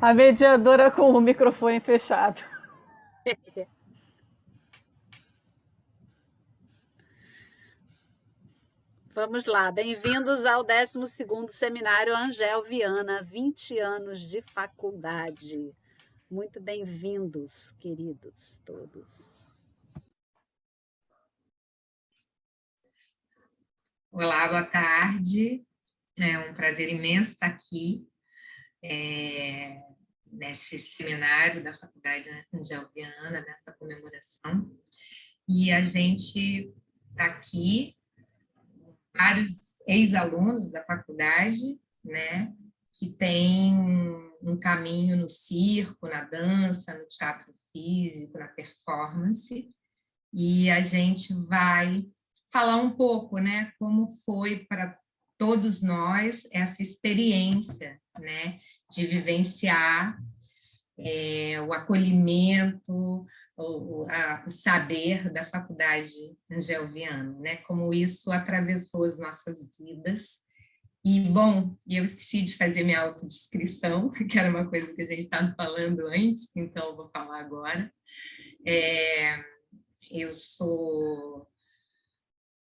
A mediadora com o microfone fechado. Vamos lá, bem-vindos ao 12º Seminário Angel Viana, 20 anos de faculdade. Muito bem-vindos, queridos todos. Olá, boa tarde. É um prazer imenso estar aqui nesse seminário da Faculdade Angel Viana, nessa comemoração. E a gente está aqui, vários ex-alunos da faculdade, né, que têm um caminho no circo, na dança, no teatro físico, na performance, e a gente vai falar um pouco, né, como foi para todos nós essa experiência, né, de vivenciar o acolhimento, o saber da Faculdade Angel Viana, né, como isso atravessou as nossas vidas. E, bom, eu esqueci de fazer minha autodescrição, que era uma coisa que a gente estava falando antes, então eu vou falar agora. Eu sou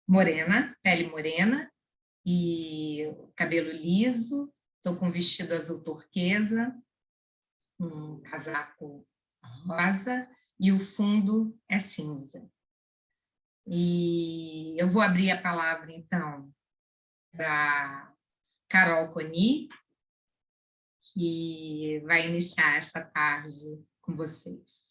morena, pele morena e cabelo liso, estou com um vestido azul turquesa, um casaco rosa e o fundo é cinza. E eu vou abrir a palavra, então, para Carol Coni, que vai iniciar essa tarde com vocês.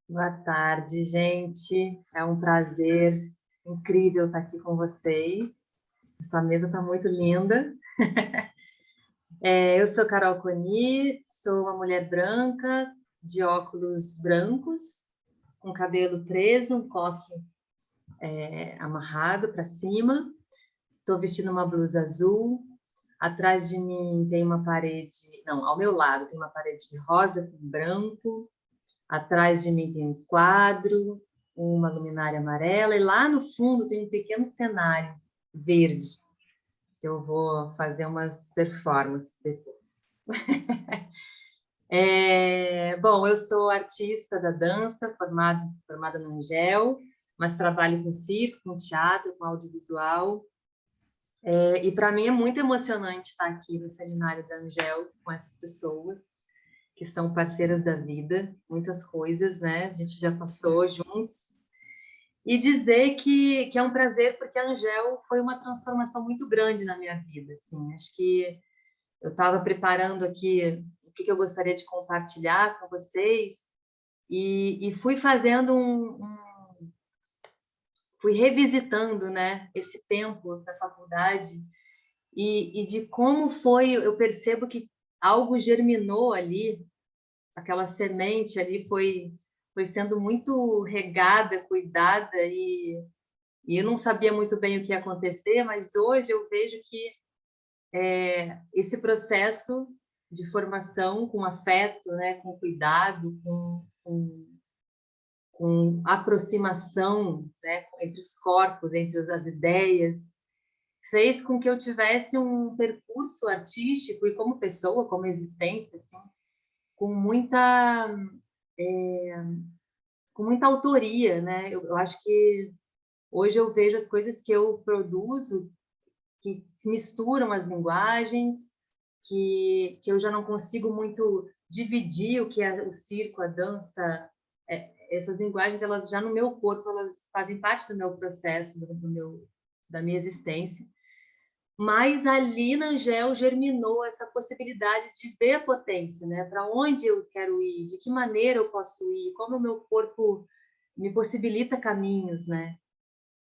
Boa tarde, gente. É um prazer incrível estar aqui com vocês. Essa mesa está muito linda. Eu sou Carol Coni, sou uma mulher branca, de óculos brancos, com cabelo preso, um coque amarrado para cima. Estou vestindo uma blusa azul. Atrás de mim tem uma parede... Não, ao meu lado tem uma parede rosa com branco. Atrás de mim tem um quadro, uma luminária amarela, e lá no fundo tem um pequeno cenário verde, que eu vou fazer umas performances depois. Bom, eu sou artista da dança, formada no Angel, mas trabalho com circo, com teatro, com audiovisual. E para mim é muito emocionante estar aqui no seminário da Angel com essas pessoas, que são parceiras da vida, muitas coisas, né? A gente já passou juntos. E dizer que é um prazer, porque a Angel foi uma transformação muito grande na minha vida, assim. Acho que eu estava preparando aqui o que eu gostaria de compartilhar com vocês e fui fazendo fui revisitando, né, esse tempo da faculdade e de como foi, eu percebo que algo germinou ali, aquela semente ali foi sendo muito regada, cuidada, e eu não sabia muito bem o que ia acontecer, mas hoje eu vejo que esse processo de formação com afeto, né, com cuidado, com aproximação, né, entre os corpos, entre as ideias, fez com que eu tivesse um percurso artístico e como pessoa, como existência, assim, com muita autoria, né? Eu acho que hoje eu vejo as coisas que eu produzo que se misturam as linguagens, que eu já não consigo muito dividir o que é o circo, a dança, essas linguagens, elas já no meu corpo, elas fazem parte do meu processo, da minha existência. Mas ali na Angel germinou essa possibilidade de ver a potência, né? Para onde eu quero ir, de que maneira eu posso ir, como o meu corpo me possibilita caminhos, né?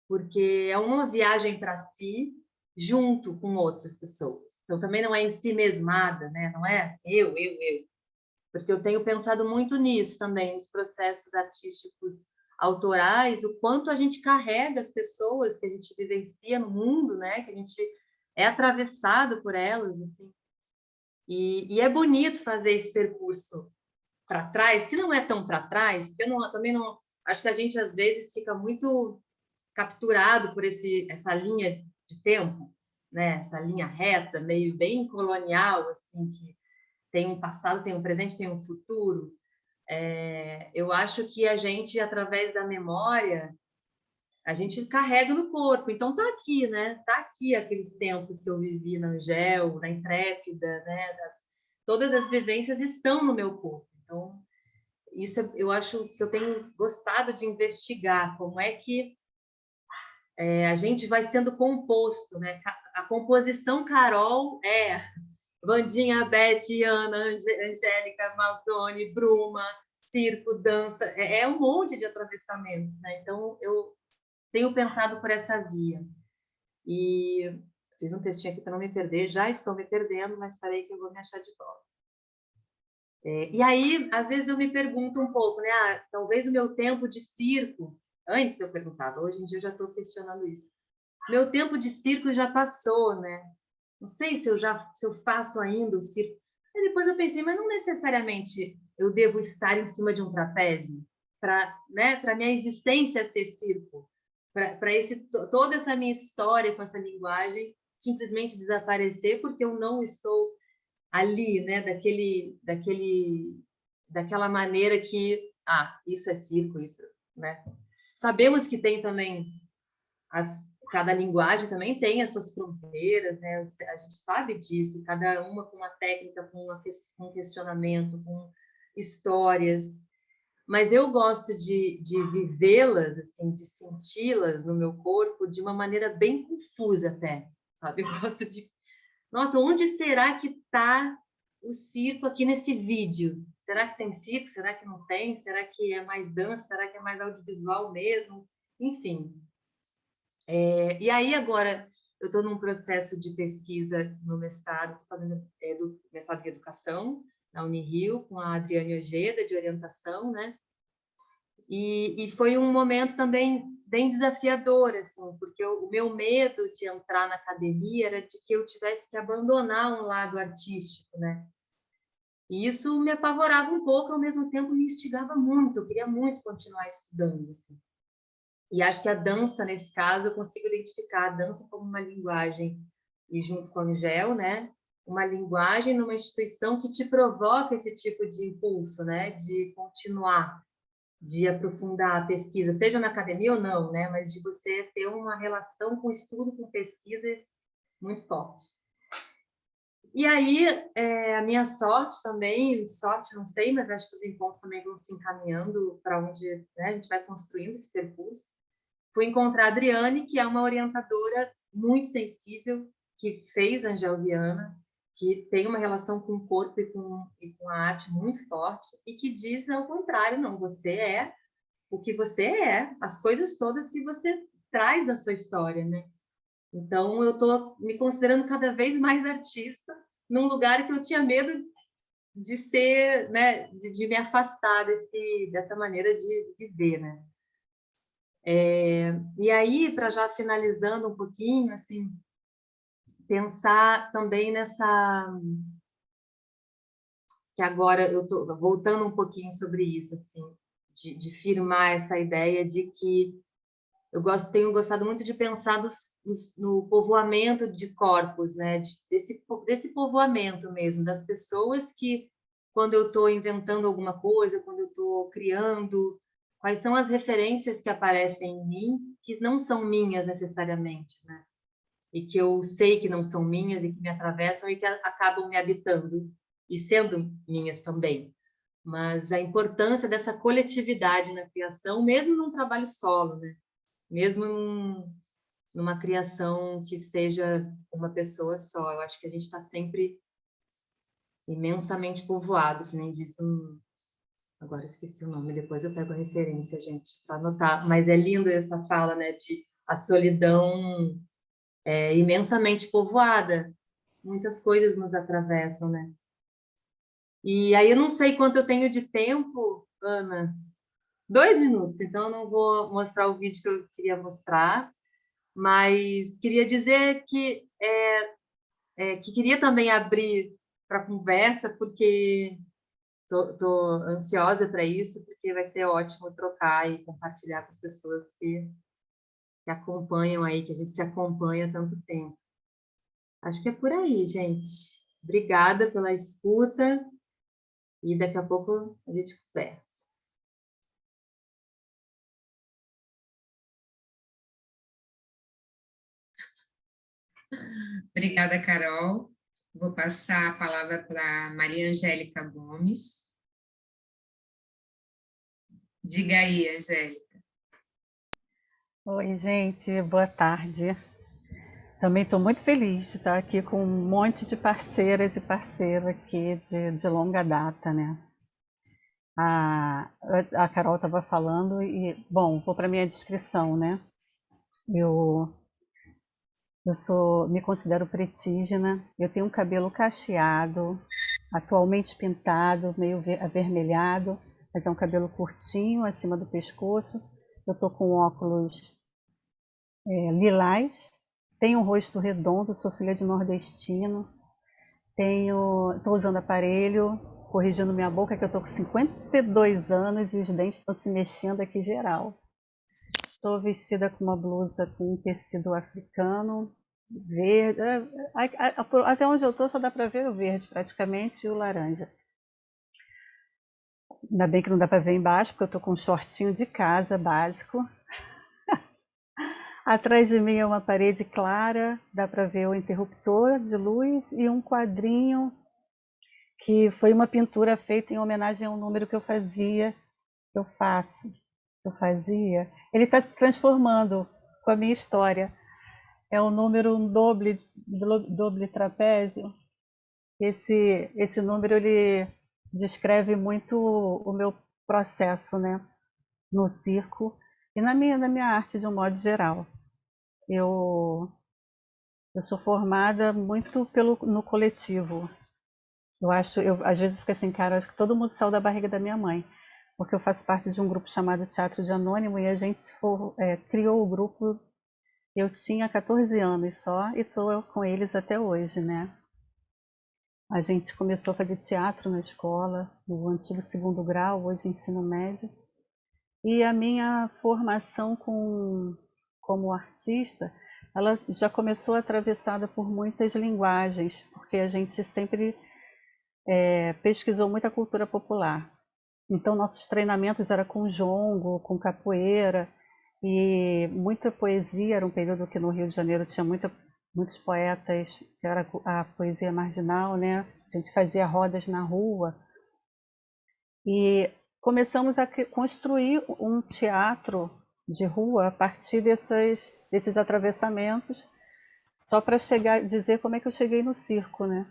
Porque é uma viagem para si junto com outras pessoas. Então também não é em si mesmada, né? Não é assim, eu. Porque eu tenho pensado muito nisso também, nos processos artísticos autorais, o quanto a gente carrega as pessoas que a gente vivencia no mundo, né? Que a gente é atravessado por elas, assim. E é bonito fazer esse percurso para trás, que não é tão para trás, porque também não acho que a gente às vezes fica muito capturado por essa linha de tempo. né, essa linha reta, meio bem colonial, assim, que tem um passado, tem um presente, tem um futuro. Eu acho que a gente, através da memória, a gente carrega no corpo. Então tá aqui, né? Tá aqui aqueles tempos que eu vivi na Angel, na Intrépida, né? Todas as vivências estão no meu corpo. Então isso eu acho que eu tenho gostado de investigar, como é que a gente vai sendo composto, né? A composição Carol é Vandinha, Beth, Ana, Angélica, Malzone, Bruma, circo, dança, um monte de atravessamentos, né? Então eu tenho pensado por essa via. E fiz um textinho aqui para não me perder, já estou me perdendo, mas parei que eu vou me achar de volta. E aí, às vezes eu me pergunto um pouco, né? Talvez o meu tempo de circo, antes eu perguntava, hoje em dia eu já estou questionando isso. Meu tempo de circo já passou, né? Não sei se eu faço ainda o circo. Aí depois eu pensei, mas não necessariamente eu devo estar em cima de um trapézio para, né, para minha existência ser circo, para toda essa minha história com essa linguagem simplesmente desaparecer porque eu não estou ali, né, daquela maneira que, isso é circo, isso, né? Sabemos que tem também cada linguagem também tem as suas fronteiras, né? A gente sabe disso, cada uma com uma técnica, com um questionamento, com histórias. Mas eu gosto de vivê-las, assim, de senti-las no meu corpo de uma maneira bem confusa até, sabe? Eu gosto de... Nossa, onde será que está o circo aqui nesse vídeo? Será que tem circo? Será que não tem? Será que é mais dança? Será que é mais audiovisual mesmo? Enfim. E aí, agora, eu estou num processo de pesquisa no mestrado, estou fazendo do mestrado em Educação, na Unirio, com a Adriane Ojeda, de orientação, né? E foi um momento também bem desafiador, assim, porque o meu medo de entrar na academia era de que eu tivesse que abandonar um lado artístico, né? E isso me apavorava um pouco, ao mesmo tempo me instigava muito, eu queria muito continuar estudando, assim. E acho que a dança, nesse caso, eu consigo identificar a dança como uma linguagem, e junto com a Angel, né? Uma linguagem numa instituição que te provoca esse tipo de impulso, né? De continuar, de aprofundar a pesquisa, seja na academia ou não, né? Mas de você ter uma relação com estudo, com pesquisa muito forte. E aí, a minha sorte também, sorte não sei, mas acho que os encontros também vão se encaminhando para onde, né, a gente vai construindo esse percurso. Fui encontrar a Adriane, que é uma orientadora muito sensível, que fez Angel Viana, que tem uma relação com o corpo e com a arte muito forte, e que diz ao contrário, não, você é o que você é, as coisas todas que você traz na sua história, né? Então, eu estou me considerando cada vez mais artista, num lugar que eu tinha medo de ser, né, de me afastar dessa maneira de viver, né? E aí, para já finalizando um pouquinho, assim, pensar também que agora eu estou voltando um pouquinho sobre isso, assim, de firmar essa ideia de que tenho gostado muito de pensar no povoamento de corpos, né? Desse povoamento mesmo, das pessoas que, quando eu estou inventando alguma coisa, quando eu estou criando, quais são as referências que aparecem em mim, que não são minhas necessariamente, né? E que eu sei que não são minhas e que me atravessam e que acabam me habitando e sendo minhas também. Mas a importância dessa coletividade na criação, mesmo num trabalho solo, né? Mesmo numa criação que esteja uma pessoa só. Eu acho que a gente está sempre imensamente povoado, que nem disse agora esqueci o nome, depois eu pego a referência, gente, para anotar. Mas é lindo essa fala, né, de a solidão imensamente povoada. Muitas coisas nos atravessam, né? E aí eu não sei quanto eu tenho de tempo, Ana. 2 minutos, então eu não vou mostrar o vídeo que eu queria mostrar, mas queria dizer que queria também abrir para conversa, porque estou ansiosa para isso, porque vai ser ótimo trocar e compartilhar com as pessoas que acompanham aí, que a gente se acompanha há tanto tempo. Acho que é por aí, gente. Obrigada pela escuta e daqui a pouco a gente conversa. Obrigada, Carol. Vou passar a palavra para Maria Angélica Gomes. Diga aí, Angélica. Oi, gente, boa tarde. Também estou muito feliz de estar aqui com um monte de parceiras e parceiros aqui de longa data, né? A Carol estava falando e, bom, vou para a minha descrição, né? Eu me considero pretígena, eu tenho um cabelo cacheado, atualmente pintado, meio avermelhado, mas é um cabelo curtinho, acima do pescoço. Eu estou com óculos lilás, tenho um rosto redondo, sou filha de nordestino, estou usando aparelho, corrigindo minha boca, que eu estou com 52 anos e os dentes estão se mexendo aqui geral. Estou vestida com uma blusa com um tecido africano, verde, até onde eu estou só dá para ver o verde praticamente e o laranja. Ainda bem que não dá para ver embaixo, porque eu estou com um shortinho de casa básico. Atrás de mim é uma parede clara, dá para ver o interruptor de luz e um quadrinho que foi uma pintura feita em homenagem a um número que eu fazia, que eu faço, que eu fazia. Ele está se transformando com a minha história. É um número doble trapézio. Esse número ele descreve muito o meu processo, né, no circo e na minha arte de um modo geral. Eu sou formada muito no coletivo. Eu às vezes fico assim, cara, acho que todo mundo saiu da barriga da minha mãe, porque eu faço parte de um grupo chamado Teatro de Anônimo e a gente criou o grupo, eu tinha 14 anos só e estou com eles até hoje, né? A gente começou a fazer teatro na escola, no antigo segundo grau, hoje ensino médio, e a minha formação como artista, ela já começou atravessada por muitas linguagens, porque a gente sempre pesquisou muita cultura popular. Então, nossos treinamentos eram com jongo, com capoeira, e muita poesia. Era um período que no Rio de Janeiro tinha muitos poetas, que era a poesia marginal, né? A gente fazia rodas na rua. E começamos a construir um teatro de rua a partir desses atravessamentos, só para dizer como é que eu cheguei no circo, né?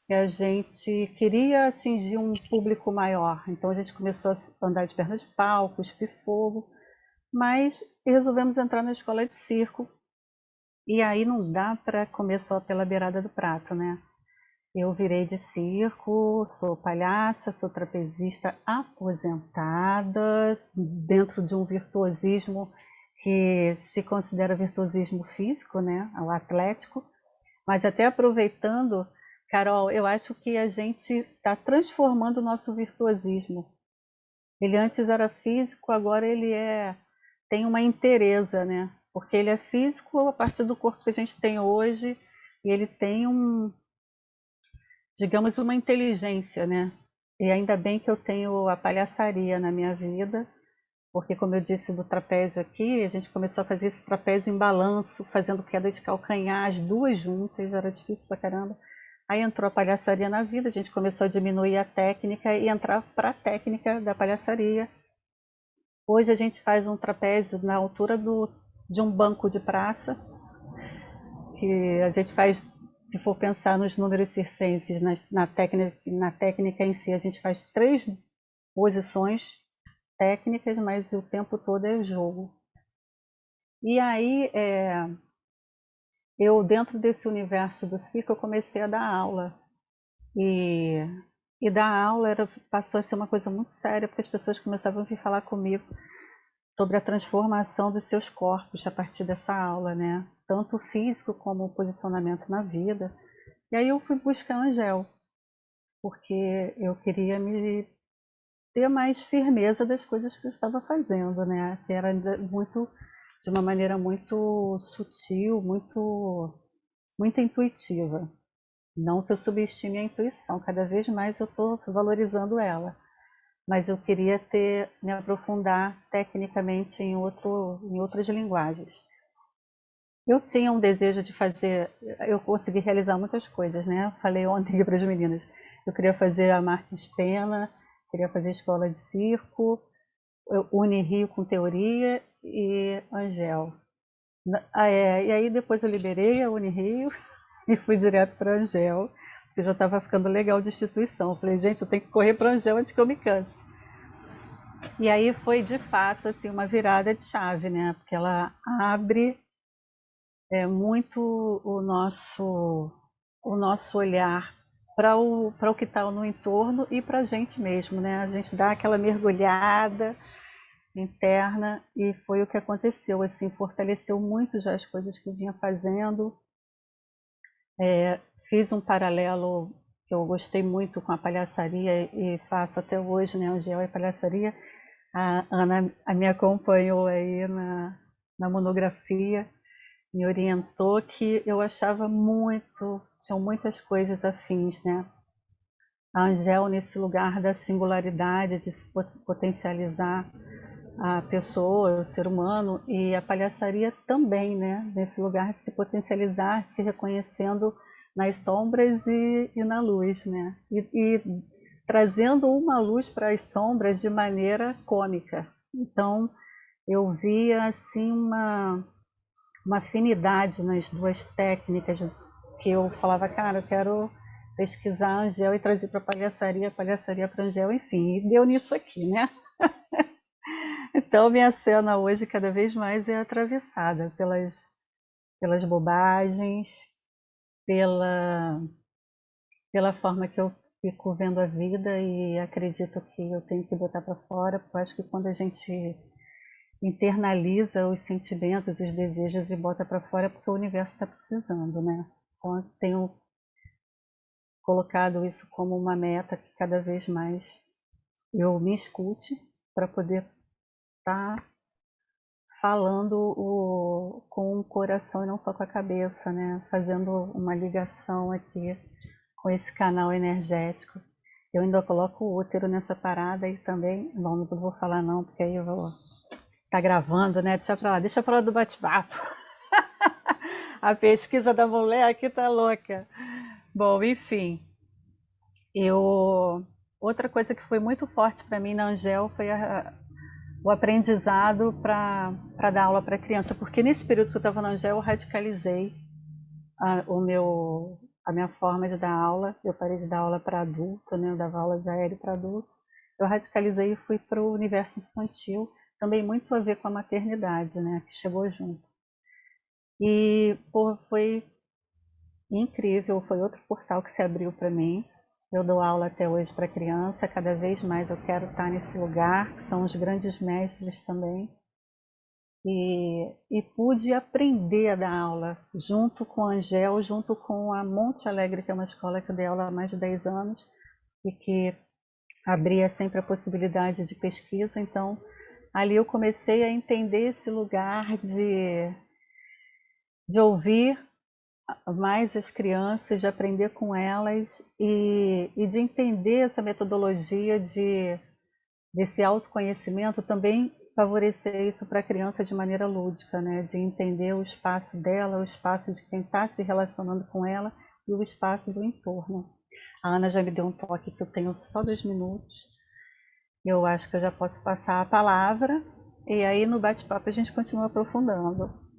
Que a gente queria atingir um público maior. Então a gente começou a andar de perna de pau, cuspir fogo, mas resolvemos entrar na escola de circo. E aí não dá para comer só pela beirada do prato, né? Eu virei de circo, sou palhaça, sou trapezista aposentada, dentro de um virtuosismo que se considera virtuosismo físico, né? O atlético. Mas até aproveitando, Carol, eu acho que a gente está transformando o nosso virtuosismo. Ele antes era físico, agora ele tem uma inteireza, né? Porque ele é físico a partir do corpo que a gente tem hoje e ele tem digamos, uma inteligência, né? E ainda bem que eu tenho a palhaçaria na minha vida, porque como eu disse do trapézio aqui, a gente começou a fazer esse trapézio em balanço, fazendo queda de calcanhar, as duas juntas, era difícil pra caramba. Aí entrou a palhaçaria na vida, a gente começou a diminuir a técnica e entrar para a técnica da palhaçaria. Hoje a gente faz um trapézio na altura de um banco de praça, que a gente faz, se for pensar nos números circenses, na técnica em si, a gente faz 3 posições técnicas, mas o tempo todo é jogo. E aí, eu dentro desse universo do circo, eu comecei a dar aula. E dar aula passou a ser uma coisa muito séria, porque as pessoas começavam a vir falar comigo sobre a transformação dos seus corpos a partir dessa aula, né? Tanto o físico como o posicionamento na vida. E aí eu fui buscar a Angel, porque eu queria ter mais firmeza das coisas que eu estava fazendo, né? Que era de uma maneira muito sutil, muito muito intuitiva. Não que eu subestime a intuição, cada vez mais eu estou valorizando ela. Mas eu queria me aprofundar tecnicamente em outras linguagens. Eu tinha um desejo de fazer, eu consegui realizar muitas coisas, né? Falei ontem para as meninas, eu queria fazer a Martins Pena, queria fazer escola de circo, Unirio com teoria e Angel. E aí depois eu liberei a Unirio e fui direto para a Angel, porque já estava ficando legal de instituição. Eu falei, gente, eu tenho que correr para a Angel antes que eu me canse. E aí foi, de fato, assim, uma virada de chave, né? Porque ela abre muito o nosso olhar para o que está no entorno e para a gente mesmo, né? A gente dá aquela mergulhada interna e foi o que aconteceu, assim, fortaleceu muito já as coisas que eu vinha fazendo. Fiz um paralelo que eu gostei muito com a palhaçaria e faço até hoje, né? Angel e palhaçaria. A Ana me acompanhou aí na monografia, me orientou que eu achava tinham muitas coisas afins, né? A Angel nesse lugar da singularidade, de se potencializar a pessoa, o ser humano, e a palhaçaria também, né? Nesse lugar de se potencializar, se reconhecendo nas sombras e na luz, né? E trazendo uma luz para as sombras de maneira cômica. Então, eu via assim uma afinidade nas duas técnicas, que eu falava, cara, eu quero pesquisar a Angel e trazer para a palhaçaria para a Angel, enfim, e deu nisso aqui, né? Então, minha cena hoje, cada vez mais, é atravessada pelas bobagens, pela forma que eu fico vendo a vida e acredito que eu tenho que botar para fora, porque eu acho que quando a gente internaliza os sentimentos, os desejos e bota para fora, é porque o universo está precisando, né? Então, eu tenho colocado isso como uma meta que cada vez mais eu me escute para poder estar falando com o coração e não só com a cabeça, né? Fazendo uma ligação aqui com esse canal energético. Eu ainda coloco o útero nessa parada e também, bom, não vou falar não, porque aí eu vou estar gravando, né? Deixa pra lá do bate-papo. A pesquisa da mulher aqui tá louca. Bom, enfim, outra coisa que foi muito forte para mim na Angel foi o aprendizado para dar aula para criança, porque nesse período que eu estava na Angel eu radicalizei a minha forma de dar aula. Eu parei de dar aula para adulto, né? Eu dava aula de aéreo para adulto. Eu radicalizei e fui para o universo infantil, também muito a ver com a maternidade, né? Que chegou junto. E foi incrível, foi outro portal que se abriu para mim. Eu dou aula até hoje para criança, cada vez mais eu quero estar nesse lugar, que são os grandes mestres também. E pude aprender a dar aula junto com a Angel, junto com a Monte Alegre, que é uma escola que eu dei aula há mais de 10 anos e que abria sempre a possibilidade de pesquisa. Então, ali eu comecei a entender esse lugar de ouvir mais as crianças, de aprender com elas e de entender essa metodologia desse autoconhecimento, também favorecer isso para a criança de maneira lúdica, né? De entender o espaço dela, o espaço de quem está se relacionando com ela e o espaço do entorno. A Ana já me deu um toque que eu tenho só 2 minutos. Eu acho que eu já posso passar a palavra e aí no bate-papo a gente continua aprofundando.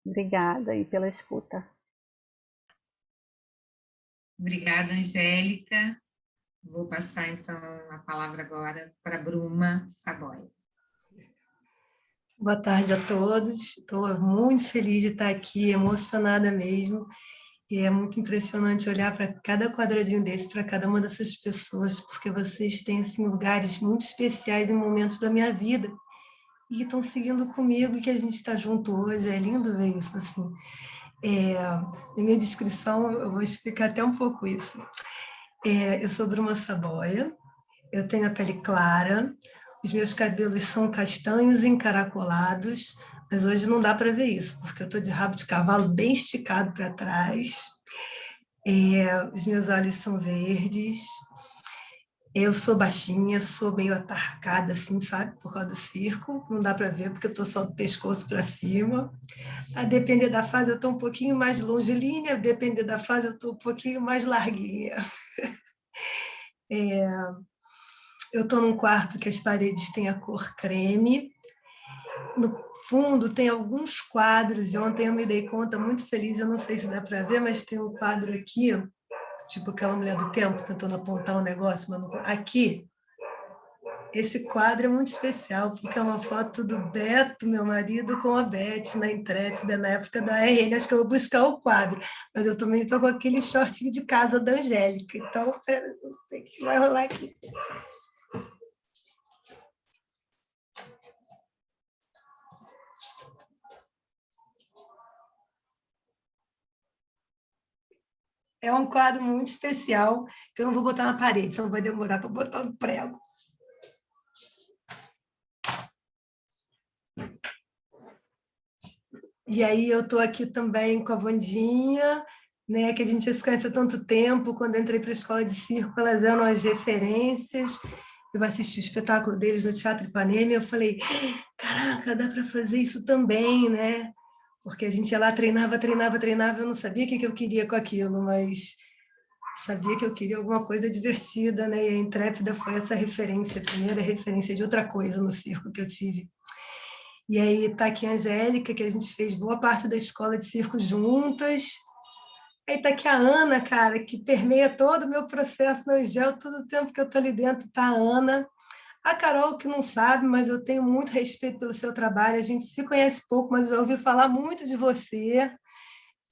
Obrigada aí pela escuta. Obrigada, Angélica. Vou passar, então, a palavra agora para a Bruma Saboia. Boa tarde a todos. Estou muito feliz de estar aqui, emocionada mesmo. E é muito impressionante olhar para cada quadradinho desse, para cada uma dessas pessoas, porque vocês têm assim, lugares muito especiais em momentos da minha vida e que estão seguindo comigo e que a gente está junto hoje. É lindo ver isso. Assim. Na minha descrição, eu vou explicar até um pouco isso. Eu sou Bruma Saboia, eu tenho a pele clara, Os meus cabelos são castanhos encaracolados, mas hoje não dá para ver isso, porque eu estou de rabo de cavalo bem esticado para trás. Os meus olhos são verdes. Eu sou baixinha, sou meio atarracada, assim, sabe? Por causa do circo. Não dá para ver, porque eu estou só do pescoço para cima. A depender da fase, eu estou um pouquinho mais longilínea, a depender da fase, eu estou um pouquinho mais larguinha. Eu estou num quarto que as paredes têm a cor creme. No fundo tem alguns quadros, e ontem eu me dei conta, muito feliz, eu não sei se dá para ver, mas tem um quadro aqui, tipo aquela mulher do tempo tentando apontar um negócio, mas não... Aqui, esse quadro é muito especial, porque é uma foto do Beto, meu marido, com a Beth na Intrépida, na época da RN. Acho que eu vou buscar o quadro, mas eu também estou com aquele shortinho de casa da Angélica, então não sei o que vai rolar aqui. É um quadro muito especial, que eu não vou botar na parede, senão vai demorar para botar no prego. E aí eu estou aqui também com a Vandinha, né, que a gente já se conhece há tanto tempo. Quando eu entrei para a escola de circo, elas eram as referências. Eu assisti o espetáculo deles no Teatro Ipanema e eu falei, caraca, dá para fazer isso também, né? Porque a gente ia lá, treinava, eu não sabia o que eu queria com aquilo, mas sabia que eu queria alguma coisa divertida, né? E a Intrépida foi essa referência, a primeira referência de outra coisa no circo que eu tive. E aí está aqui a Angélica, que a gente fez boa parte da escola de circo juntas. Aí está aqui a Ana, cara, que permeia todo o meu processo no Angel, todo o tempo que eu estou ali dentro está a Ana. A Carol, que não sabe, mas eu tenho muito respeito pelo seu trabalho, a gente se conhece pouco, mas eu já ouvi falar muito de você,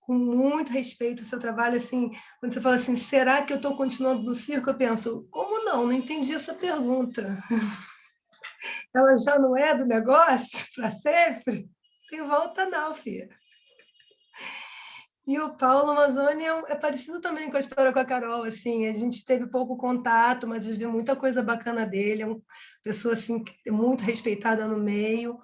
com muito respeito ao seu trabalho. Assim, quando você fala assim, será que eu estou continuando no circo? Eu penso, como não? Não entendi essa pergunta. Ela já não é do negócio para sempre? Tem volta não, filha. E o Paulo Mazzoni é parecido também com a história com a Carol, assim, a gente teve pouco contato, mas eu vi muita coisa bacana dele, é uma pessoa assim, muito respeitada no meio,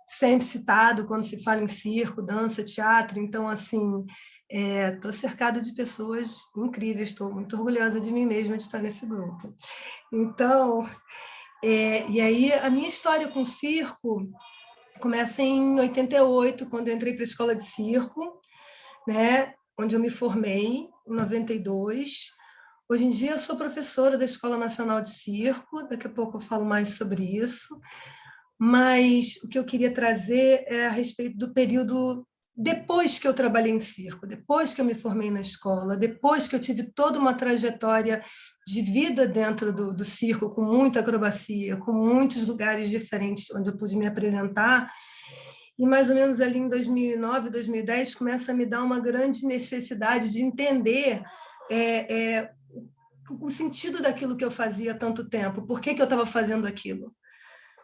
sempre citado quando se fala em circo, dança, teatro, então, assim, estou cercada de pessoas incríveis, estou muito orgulhosa de mim mesma de estar nesse grupo. Então, e aí a minha história com circo começa em 88, quando eu entrei para a escola de circo, né, onde eu me formei, em 92. Hoje em dia eu sou professora da Escola Nacional de Circo, daqui a pouco eu falo mais sobre isso, mas o que eu queria trazer é a respeito do período depois que eu trabalhei em circo, depois que eu me formei na escola, depois que eu tive toda uma trajetória de vida dentro do circo, com muita acrobacia, com muitos lugares diferentes onde eu pude me apresentar. E mais ou menos ali em 2009, 2010, começa a me dar uma grande necessidade de entender o sentido daquilo que eu fazia há tanto tempo, por que eu estava fazendo aquilo.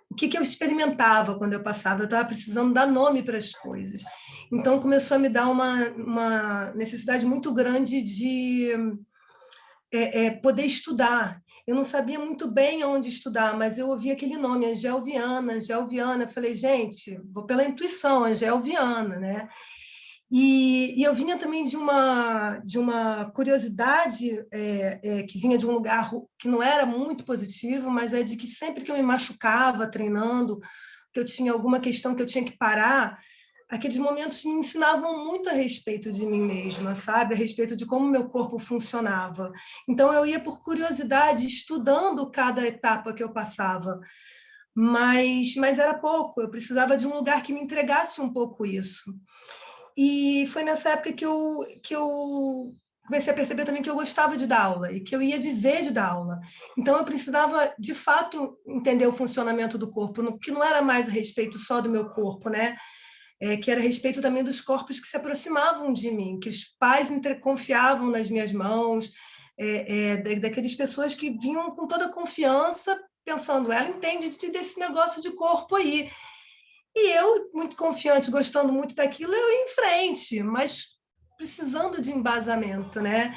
O que eu experimentava quando eu passava? Eu estava precisando dar nome para as coisas. Então, começou a me dar uma necessidade muito grande de poder estudar. Eu não sabia muito bem onde estudar, mas eu ouvi aquele nome, Angel Viana, Angel Viana. Eu falei, gente, vou pela intuição, Angel Viana, né? E eu vinha também de uma curiosidade que vinha de um lugar que não era muito positivo, mas é de que sempre que eu me machucava treinando, que eu tinha alguma questão que eu tinha que parar, aqueles momentos me ensinavam muito a respeito de mim mesma, sabe? A respeito de como meu corpo funcionava. Então, eu ia por curiosidade, estudando cada etapa que eu passava. Mas era pouco, eu precisava de um lugar que me entregasse um pouco isso. E foi nessa época que eu comecei a perceber também que eu gostava de dar aula e que eu ia viver de dar aula. Então, eu precisava, de fato, entender o funcionamento do corpo, que não era mais a respeito só do meu corpo, né? Que era a respeito também dos corpos que se aproximavam de mim, que os pais confiavam nas minhas mãos, daquelas pessoas que vinham com toda a confiança, pensando, ela entende desse negócio de corpo aí. E eu, muito confiante, gostando muito daquilo, eu ia em frente, mas precisando de embasamento, né?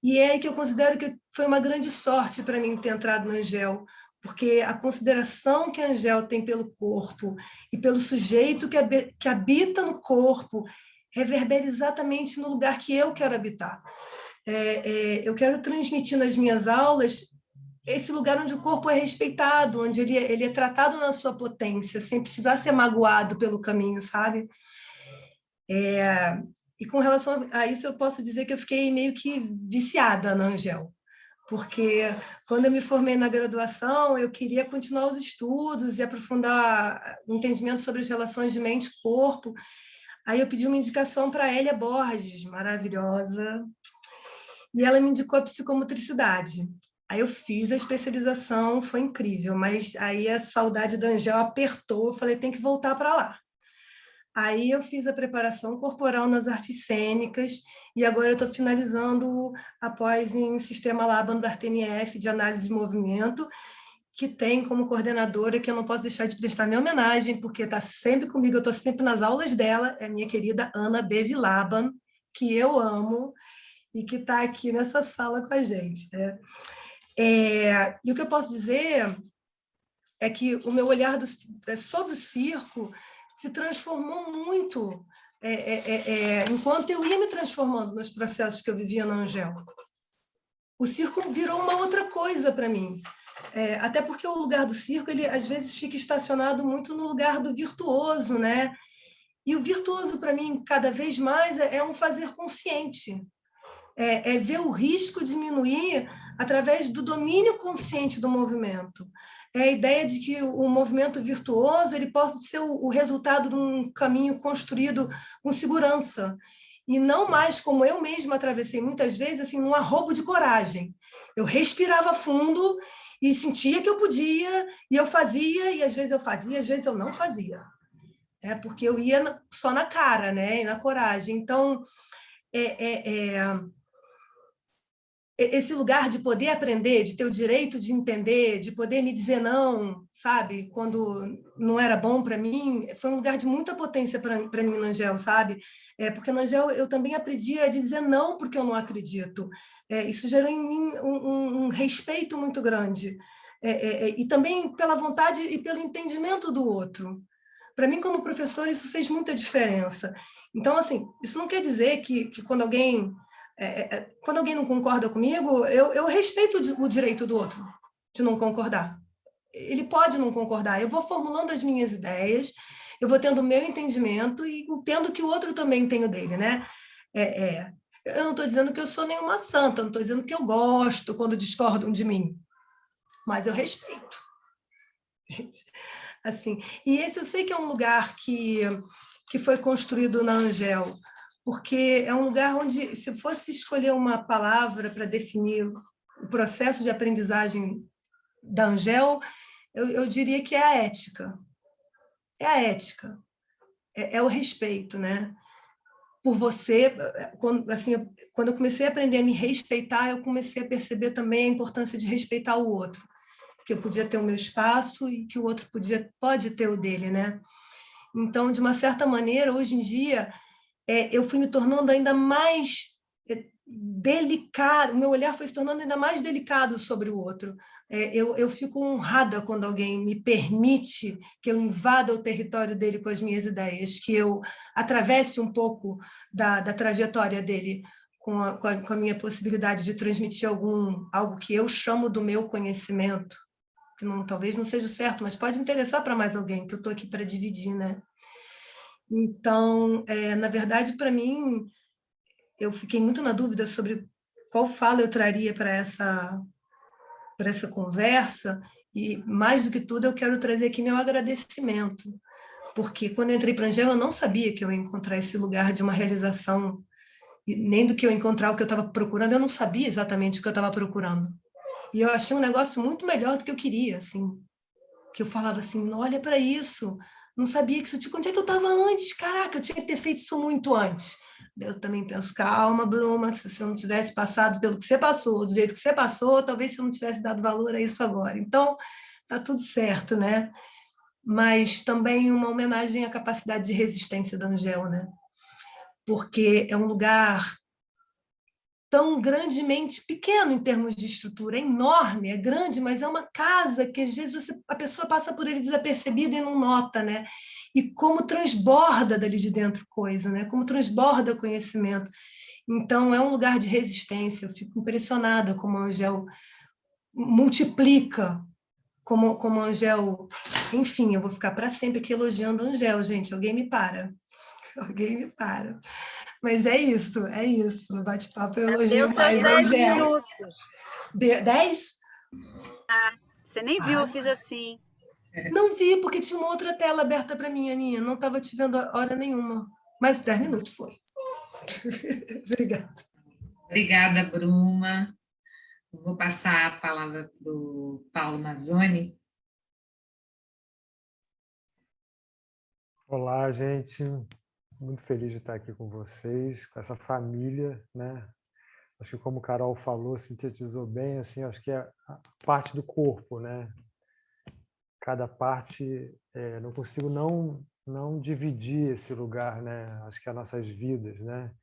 E é aí que eu considero que foi uma grande sorte para mim ter entrado no Angel, porque a consideração que a Angel tem pelo corpo e pelo sujeito que habita no corpo reverbera exatamente no lugar que eu quero habitar. Eu quero transmitir nas minhas aulas esse lugar onde o corpo é respeitado, onde ele é tratado na sua potência, sem precisar ser magoado pelo caminho, sabe? E com relação a isso, eu posso dizer que eu fiquei meio que viciada na Angel, porque quando eu me formei na graduação, eu queria continuar os estudos e aprofundar o entendimento sobre as relações de mente e corpo. Aí eu pedi uma indicação para a Hélia Borges, maravilhosa, e ela me indicou a psicomotricidade. Aí eu fiz a especialização, foi incrível, mas aí a saudade da Angel apertou, eu falei, tem que voltar para lá. Aí eu fiz a preparação corporal nas artes cênicas e agora eu estou finalizando após em Sistema Laban do RTNF de análise de movimento, que tem como coordenadora, que eu não posso deixar de prestar minha homenagem, porque está sempre comigo, eu estou sempre nas aulas dela, é a minha querida Ana B. Vilaban, que eu amo e que está aqui nessa sala com a gente, né? E o que eu posso dizer é que o meu olhar sobre o circo se transformou muito enquanto eu ia me transformando nos processos que eu vivia na Angel. O circo virou uma outra coisa para mim, até porque o lugar do circo, ele às vezes fica estacionado muito no lugar do virtuoso, né? E o virtuoso, para mim, cada vez mais é um fazer consciente, ver o risco diminuir através do domínio consciente do movimento. É a ideia de que o movimento virtuoso ele possa ser o resultado de um caminho construído com segurança, e não mais como eu mesma atravessei muitas vezes, assim, num arrobo de coragem. Eu respirava fundo e sentia que eu podia, e eu fazia, e às vezes eu fazia, às vezes eu não fazia. Porque eu ia só na cara, né, e na coragem. Então, esse lugar de poder aprender, de ter o direito de entender, de poder me dizer não, sabe, quando não era bom para mim, foi um lugar de muita potência para mim na Angel, sabe? Porque na Angel eu também aprendi a dizer não porque eu não acredito. Isso gerou em mim um respeito muito grande. E também pela vontade e pelo entendimento do outro. Para mim, como professor, isso fez muita diferença. Então, assim, isso não quer dizer que quando alguém não concorda comigo, eu respeito o direito do outro de não concordar. Ele pode não concordar. Eu vou formulando as minhas ideias, eu vou tendo o meu entendimento e entendo que o outro também tem o dele, né? Eu não estou dizendo que eu sou nenhuma santa, não estou dizendo que eu gosto quando discordam de mim, mas eu respeito. Assim, e esse eu sei que é um lugar que foi construído na Angel, porque é um lugar onde, se fosse escolher uma palavra para definir o processo de aprendizagem da Angel, eu diria que é a ética. É a ética, é o respeito, né? Por você, quando eu comecei a aprender a me respeitar, eu comecei a perceber também a importância de respeitar o outro, que eu podia ter o meu espaço e que o outro pode ter o dele, né? Então, de uma certa maneira, hoje em dia, eu fui me tornando ainda mais delicado, o meu olhar foi se tornando ainda mais delicado sobre o outro. Eu fico honrada quando alguém me permite que eu invada o território dele com as minhas ideias, que eu atravesse um pouco da trajetória dele com a minha possibilidade de transmitir algo que eu chamo do meu conhecimento, que talvez não seja o certo, mas pode interessar para mais alguém, que eu estou aqui para dividir, né? Então, na verdade, para mim, eu fiquei muito na dúvida sobre qual fala eu traria para essa conversa, e, mais do que tudo, eu quero trazer aqui meu agradecimento, porque quando eu entrei para a Angel, eu não sabia que eu ia encontrar esse lugar de uma realização, nem do que eu encontrar o que eu estava procurando, eu não sabia exatamente o que eu estava procurando. E eu achei um negócio muito melhor do que eu queria, assim, que eu falava assim, olha para isso, não sabia que isso tinha... Onde é que eu estava antes? Caraca, eu tinha que ter feito isso muito antes. Eu também penso, calma, Bruma, se você não tivesse passado pelo que você passou, do jeito que você passou, talvez você não tivesse dado valor a isso agora. Então, tá tudo certo, né? Mas também uma homenagem à capacidade de resistência da Angel, né? Porque é um lugar tão grandemente pequeno em termos de estrutura, é enorme, é grande, mas é uma casa que às vezes a pessoa passa por ele desapercebida e não nota, né? E como transborda dali de dentro coisa, né? Como transborda conhecimento. Então, é um lugar de resistência. Eu fico impressionada como a Angel multiplica, como a Angel... Enfim, eu vou ficar para sempre aqui elogiando a Angel, gente. Alguém me para. Alguém me para. Mas é isso. No bate-papo eu Deu elogio seus mais a 10 Angel. minutos. 10? Você nem viu, eu fiz assim. Não vi, porque tinha uma outra tela aberta para mim, Aninha. Não estava te vendo hora nenhuma. Mas 10 minutos foi. Obrigada. Obrigada, Bruma. Vou passar a palavra para o Paulo Mazzoni. Olá, gente. Muito feliz de estar aqui com vocês, com essa família, né? Acho que como a Carol falou, sintetizou bem, assim, acho que é a parte do corpo, né? Cada parte, não consigo não dividir esse lugar, né? Acho que é as nossas vidas, né?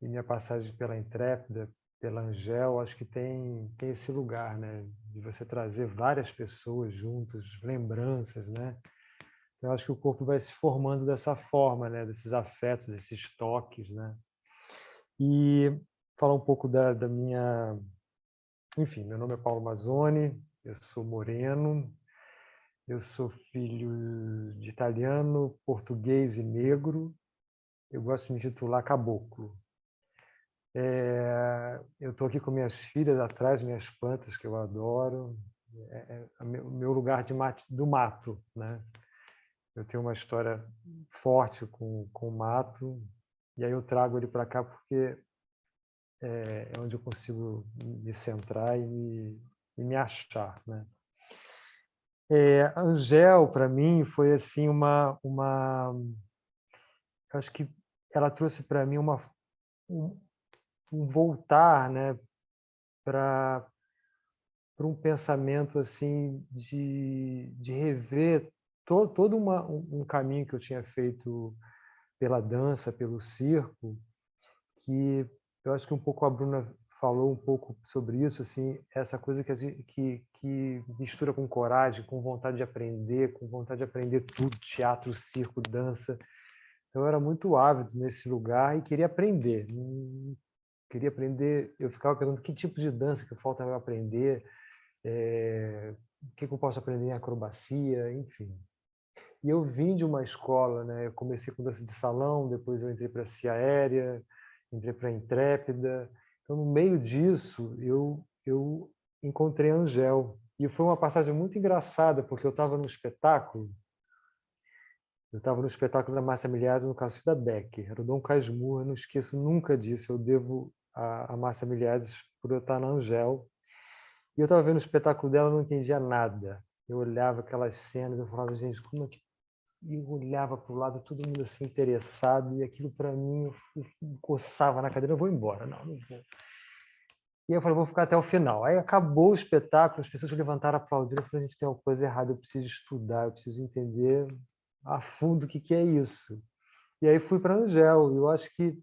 E minha passagem pela Intrépida, pela Angel, acho que tem esse lugar, né? De você trazer várias pessoas juntas, lembranças, né? Eu acho que o corpo vai se formando dessa forma, né? Desses afetos, desses toques, né? E falar um pouco da minha... Enfim, meu nome é Paulo Mazzoni, eu sou moreno, eu sou filho de italiano, português e negro. Eu gosto de me intitular caboclo. Eu estou aqui com minhas filhas atrás, minhas plantas que eu adoro. É o meu lugar do mato, né? Eu tenho uma história forte com o mato, e aí eu trago ele para cá porque é onde eu consigo me centrar e me achar, né? A Angel, para mim, foi assim eu acho que ela trouxe para mim um voltar, né, para um pensamento assim de rever todo um caminho que eu tinha feito pela dança, pelo circo, que eu acho que um pouco a Bruna falou um pouco sobre isso, assim, essa coisa que mistura com coragem, com vontade de aprender tudo, teatro, circo, dança. Então, eu era muito ávido nesse lugar e queria aprender. Queria aprender, eu ficava perguntando que tipo de dança que falta eu aprender, o que eu posso aprender em acrobacia, enfim. E eu vim de uma escola, né? Eu comecei com dança de salão, depois eu entrei para a Cia Aérea, entrei para a Intrépida. Então, no meio disso, eu encontrei a Angel. E foi uma passagem muito engraçada, porque eu estava no espetáculo da Márcia Miliazzi, no caso da Becker. Era o Dom Casmurro, eu não esqueço nunca disso. Eu devo a Márcia Miliazzi por eu estar na Angel. E eu estava vendo o espetáculo dela, não entendia nada. Eu olhava aquelas cenas, eu falava, gente, como é que... E eu olhava para o lado, todo mundo assim interessado, e aquilo para mim, eu coçava na cadeira, eu vou embora, não vou. E eu falei, vou ficar até o final. Aí acabou o espetáculo, as pessoas levantaram, aplaudiram, eu falei, gente, tem uma coisa errada, eu preciso estudar, eu preciso entender a fundo o que é isso. E aí fui para a Angel, e eu acho que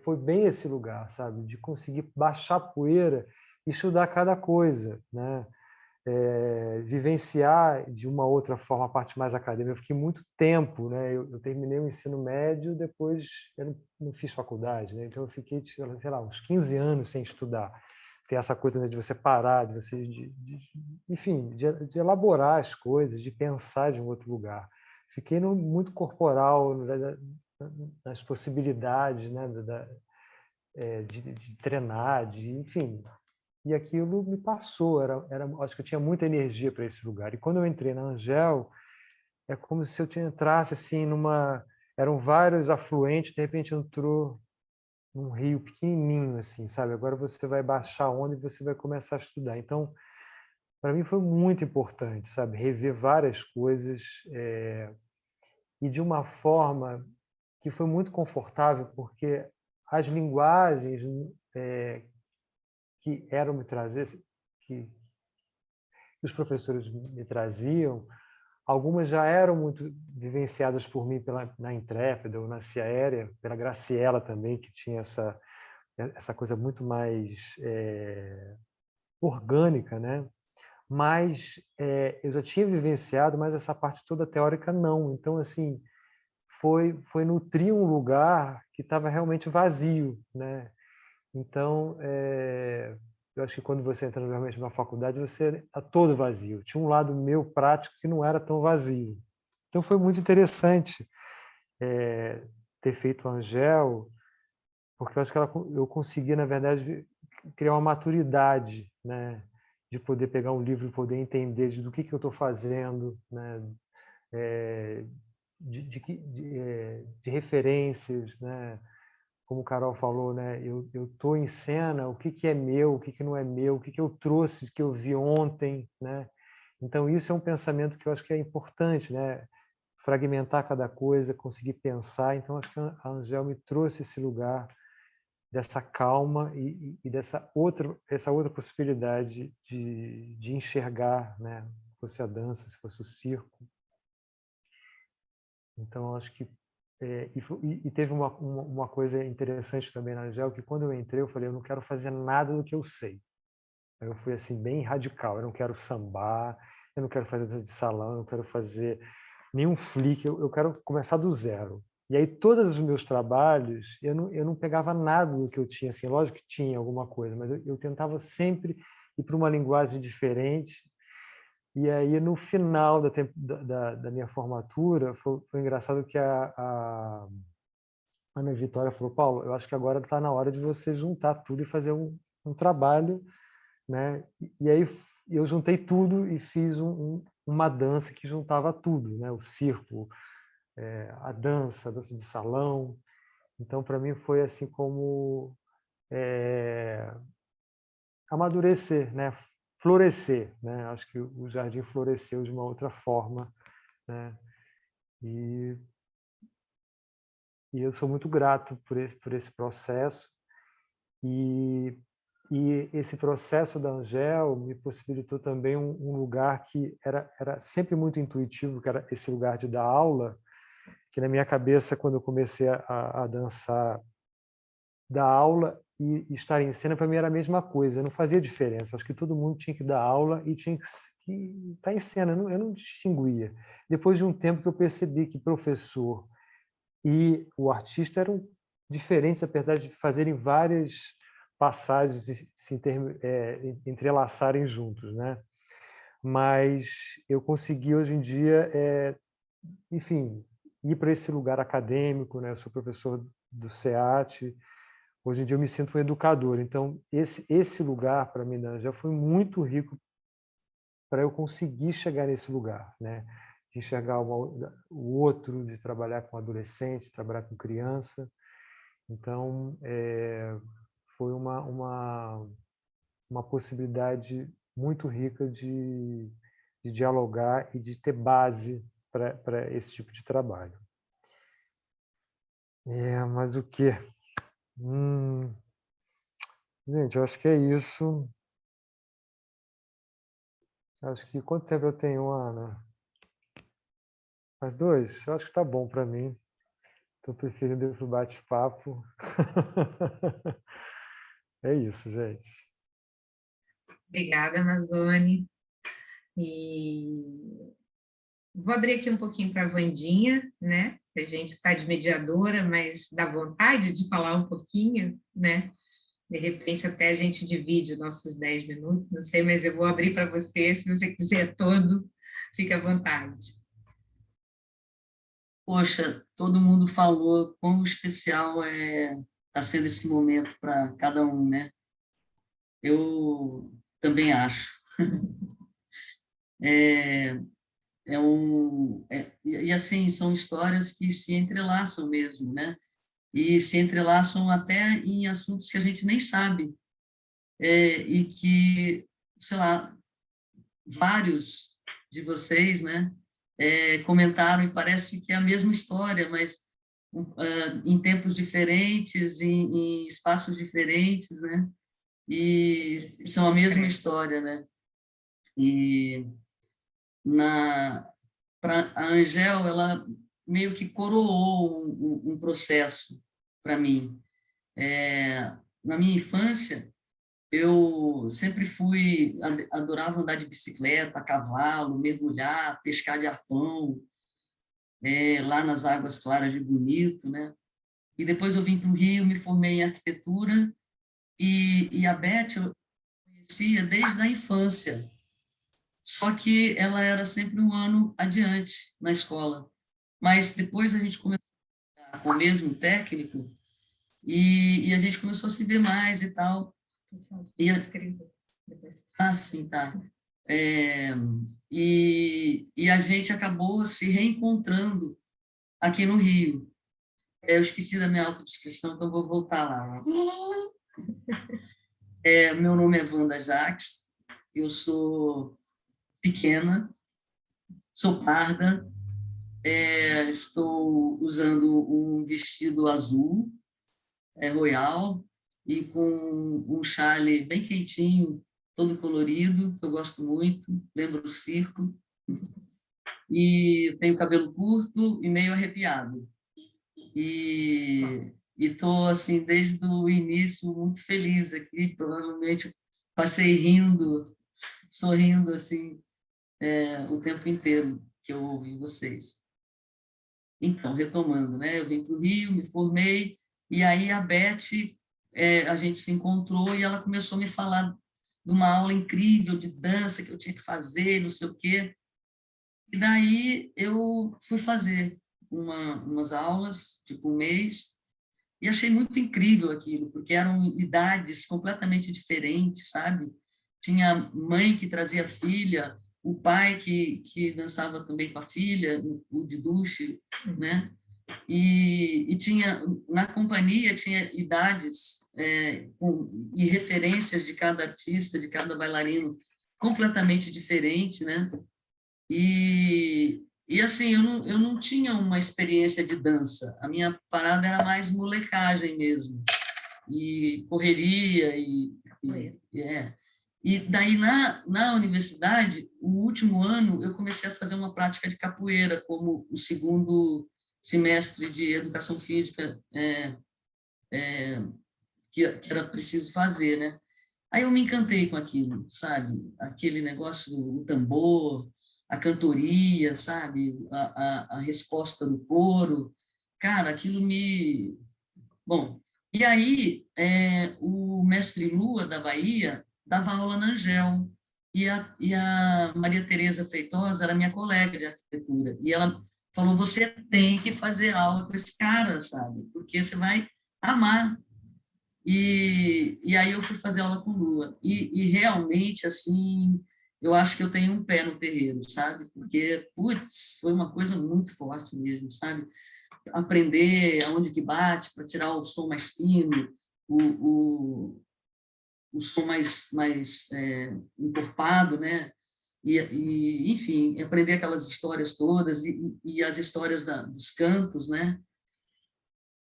foi bem esse lugar, sabe, de conseguir baixar a poeira e estudar cada coisa, né? Vivenciar de uma outra forma a parte mais acadêmica. Eu fiquei muito tempo, né? Eu terminei o ensino médio, depois eu não fiz faculdade, né? Então eu fiquei, sei lá, uns 15 anos sem estudar. Tem essa coisa, né, de você parar, de você, enfim, de elaborar as coisas, de pensar de um outro lugar. Fiquei muito corporal, nas possibilidades, né, de treinar, enfim. E aquilo me passou, acho que eu tinha muita energia para esse lugar. E quando eu entrei na Angel, é como se eu entrasse assim eram vários afluentes, de repente entrou num rio pequenininho, assim, sabe? Agora você vai baixar a onda e você vai começar a estudar. Então, para mim foi muito importante, sabe? Rever várias coisas e de uma forma que foi muito confortável, porque as linguagens que eram me trazer, que os professores me traziam, algumas já eram muito vivenciadas por mim na Intrépida ou na Cia Aérea, pela Graciela também, que tinha essa coisa muito mais orgânica, né? Mas eu já tinha vivenciado, mas essa parte toda teórica não. Então, assim, foi nutrir um lugar que estava realmente vazio, né? Então, eu acho que quando você entra realmente na faculdade, você está todo vazio. Tinha um lado meu prático que não era tão vazio. Então, foi muito interessante ter feito o Angel, porque eu acho que eu conseguia, na verdade, criar uma maturidade, né? De poder pegar um livro e poder entender do que eu estou fazendo, né? De referências, né? Como o Carol falou, né? Eu estou em cena, o que é meu, o que não é meu, o que eu trouxe, que eu vi ontem, né? Então, isso é um pensamento que eu acho que é importante, né? Fragmentar cada coisa, conseguir pensar. Então, acho que a Angel me trouxe esse lugar dessa calma e essa outra possibilidade de enxergar, né? Se fosse a dança, se fosse o circo. Então, acho que e teve uma coisa interessante também na Angel, que quando eu entrei, eu falei, eu não quero fazer nada do que eu sei. Eu fui assim bem radical, eu não quero sambar, eu não quero fazer dança de salão, eu não quero fazer nenhum flick, eu quero começar do zero. E aí todos os meus trabalhos, eu não pegava nada do que eu tinha, assim, lógico que tinha alguma coisa, mas eu tentava sempre ir para uma linguagem diferente. E aí, no final da minha formatura, foi engraçado que a Ana Vitória falou, Paulo, eu acho que agora está na hora de você juntar tudo e fazer um trabalho, né? E aí eu juntei tudo e fiz uma dança que juntava tudo, né? O circo, a dança de salão. Então, para mim, foi assim como amadurecer, né? Florescer, né? Acho que o jardim floresceu de uma outra forma, né? E eu sou muito grato por esse processo. E esse processo da Angel me possibilitou também um lugar que era sempre muito intuitivo, que era esse lugar de dar aula, que na minha cabeça, quando eu comecei a dançar, dar aula e estar em cena, para mim era a mesma coisa, não fazia diferença. Acho que todo mundo tinha que dar aula e tinha que estar em cena, eu não distinguia. Depois de um tempo que eu percebi que professor e o artista eram diferentes, apesar de fazerem várias passagens e se entrelaçarem juntos, né? Mas eu consegui hoje em dia, enfim, ir para esse lugar acadêmico, né? Eu sou professor do SEAT, hoje em dia eu me sinto um educador. Então esse lugar para mim já foi muito rico para eu conseguir chegar nesse lugar, né? De enxergar o outro, de trabalhar com adolescente, de trabalhar com criança. Então, foi uma possibilidade muito rica de dialogar e de ter base para esse tipo de trabalho. Mas o quê? Gente, eu acho que é isso. Acho que quanto tempo eu tenho, Ana? Mais 2? Eu acho que está bom para mim. Estou preferindo ir para o bate-papo. É isso, gente. Obrigada, Amazone. E vou abrir aqui um pouquinho para a Wandinha, né? A gente está de mediadora, mas dá vontade de falar um pouquinho, né? De repente até a gente divide os nossos 10 minutos, não sei, mas eu vou abrir para você, se você quiser todo, fica à vontade. Poxa, todo mundo falou quão especial está sendo esse momento para cada um, né? Eu também acho. E assim, são histórias que se entrelaçam mesmo, né? E se entrelaçam até em assuntos que a gente nem sabe. E que, sei lá, vários de vocês, né? Comentaram e parece que é a mesma história, mas em tempos diferentes, em espaços diferentes, né? E são a mesma história, né? E a Angel, ela meio que coroou um processo para mim. Na minha infância, eu sempre adorava andar de bicicleta, a cavalo, mergulhar, pescar de arpão, lá nas Águas Claras de Bonito, né? E depois eu vim para o Rio, me formei em arquitetura, e a Beth eu conhecia desde a infância, só que ela era sempre um ano adiante na escola. Mas depois a gente começou com o mesmo técnico, e a gente começou a se ver mais e tal. Sim, tá. E a gente acabou se reencontrando aqui no Rio. Eu esqueci da minha autodescrição, então vou voltar lá. Meu nome é Wanda Jacques, eu sou pequena, sou parda, estou usando um vestido azul, royal, e com um chale bem quentinho, todo colorido, que eu gosto muito, lembra o circo. E tenho cabelo curto e meio arrepiado. E estou, assim, desde o início, muito feliz aqui. Provavelmente passei rindo, sorrindo, assim, o tempo inteiro que eu ouvi vocês. Então, retomando, né? Eu vim para o Rio, me formei, e aí a Beth, a gente se encontrou e ela começou a me falar de uma aula incrível de dança que eu tinha que fazer, não sei o quê. E daí eu fui fazer umas aulas, tipo um mês, e achei muito incrível aquilo, porque eram idades completamente diferentes, sabe? Tinha mãe que trazia filha, o pai que dançava também com a filha, o de duche, né? E tinha, na companhia, tinha idades e referências de cada artista, de cada bailarino, completamente diferente, né? E assim, eu não tinha uma experiência de dança, a minha parada era mais molecagem mesmo, e correria, e daí na universidade, o último ano, eu comecei a fazer uma prática de capoeira, como o segundo semestre de educação física que era preciso fazer, né? Aí eu me encantei com aquilo, sabe? Aquele negócio, o tambor, a cantoria, sabe? A resposta do coro. Cara, aquilo me... Bom, e aí o mestre Lua, da Bahia, dava aula na Angel. E a Maria Tereza Feitosa era minha colega de arquitetura. E ela falou, você tem que fazer aula com esse cara, sabe? Porque você vai amar. E aí eu fui fazer aula com Lua. E realmente, assim, eu acho que eu tenho um pé no terreiro, sabe? Porque, putz, foi uma coisa muito forte mesmo, sabe? Aprender aonde que bate para tirar o som mais fino, o som mais encorpado, né? Enfim, aprender aquelas histórias todas e as histórias dos cantos, né?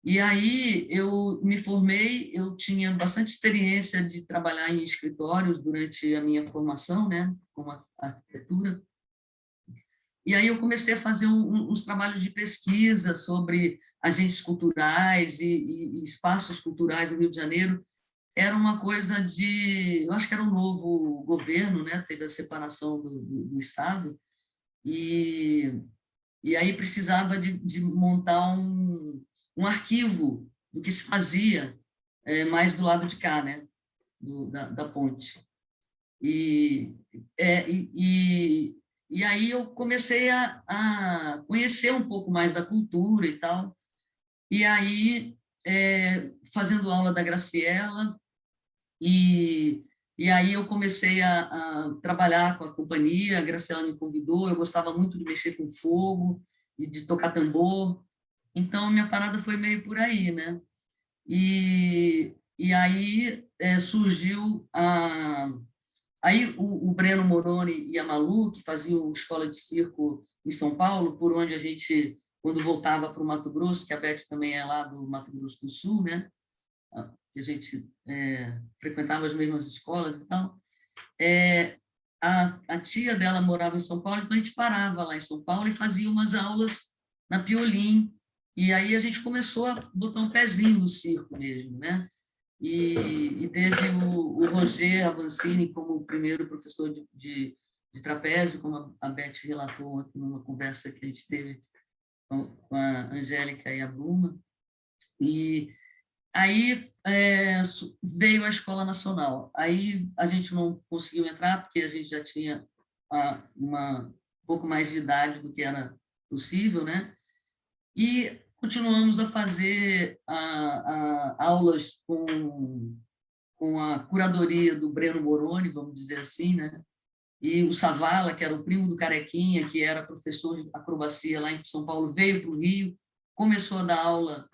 E aí eu me formei, eu tinha bastante experiência de trabalhar em escritórios durante a minha formação, né, com a arquitetura. E aí eu comecei a fazer uns trabalhos de pesquisa sobre agentes culturais e espaços culturais no Rio de Janeiro. Era uma coisa eu acho que era um novo governo, né, teve a separação do Estado, e aí precisava de montar um arquivo do que se fazia mais do lado de cá, né, da ponte. E, é, e, e, e aí eu comecei a conhecer um pouco mais da cultura e tal. E aí, fazendo aula da Graciela, e aí eu comecei a trabalhar com a companhia, a Graciela me convidou, eu gostava muito de mexer com fogo e de tocar tambor, então minha parada foi meio por aí, né? E aí surgiu aí o Breno Moroni e a Malu, que faziam escola de circo em São Paulo, por onde a gente, quando voltava para o Mato Grosso, que a Beth também é lá do Mato Grosso do Sul, né? Que a gente frequentava as mesmas escolas e tal, a tia dela morava em São Paulo, então a gente parava lá em São Paulo e fazia umas aulas na Piolim. E aí a gente começou a botar um pezinho no circo mesmo, né? E teve o Roger Avancini como o primeiro professor de trapézio, como a Beth relatou aqui numa conversa que a gente teve com a Angélica e a Bruma. E aí veio a Escola Nacional. Aí a gente não conseguiu entrar, porque a gente já tinha um pouco mais de idade do que era possível, né? E continuamos a fazer aulas com a curadoria do Breno Moroni, vamos dizer assim, né? E o Savala, que era o primo do Carequinha, que era professor de acrobacia lá em São Paulo, veio para o Rio, começou a dar aula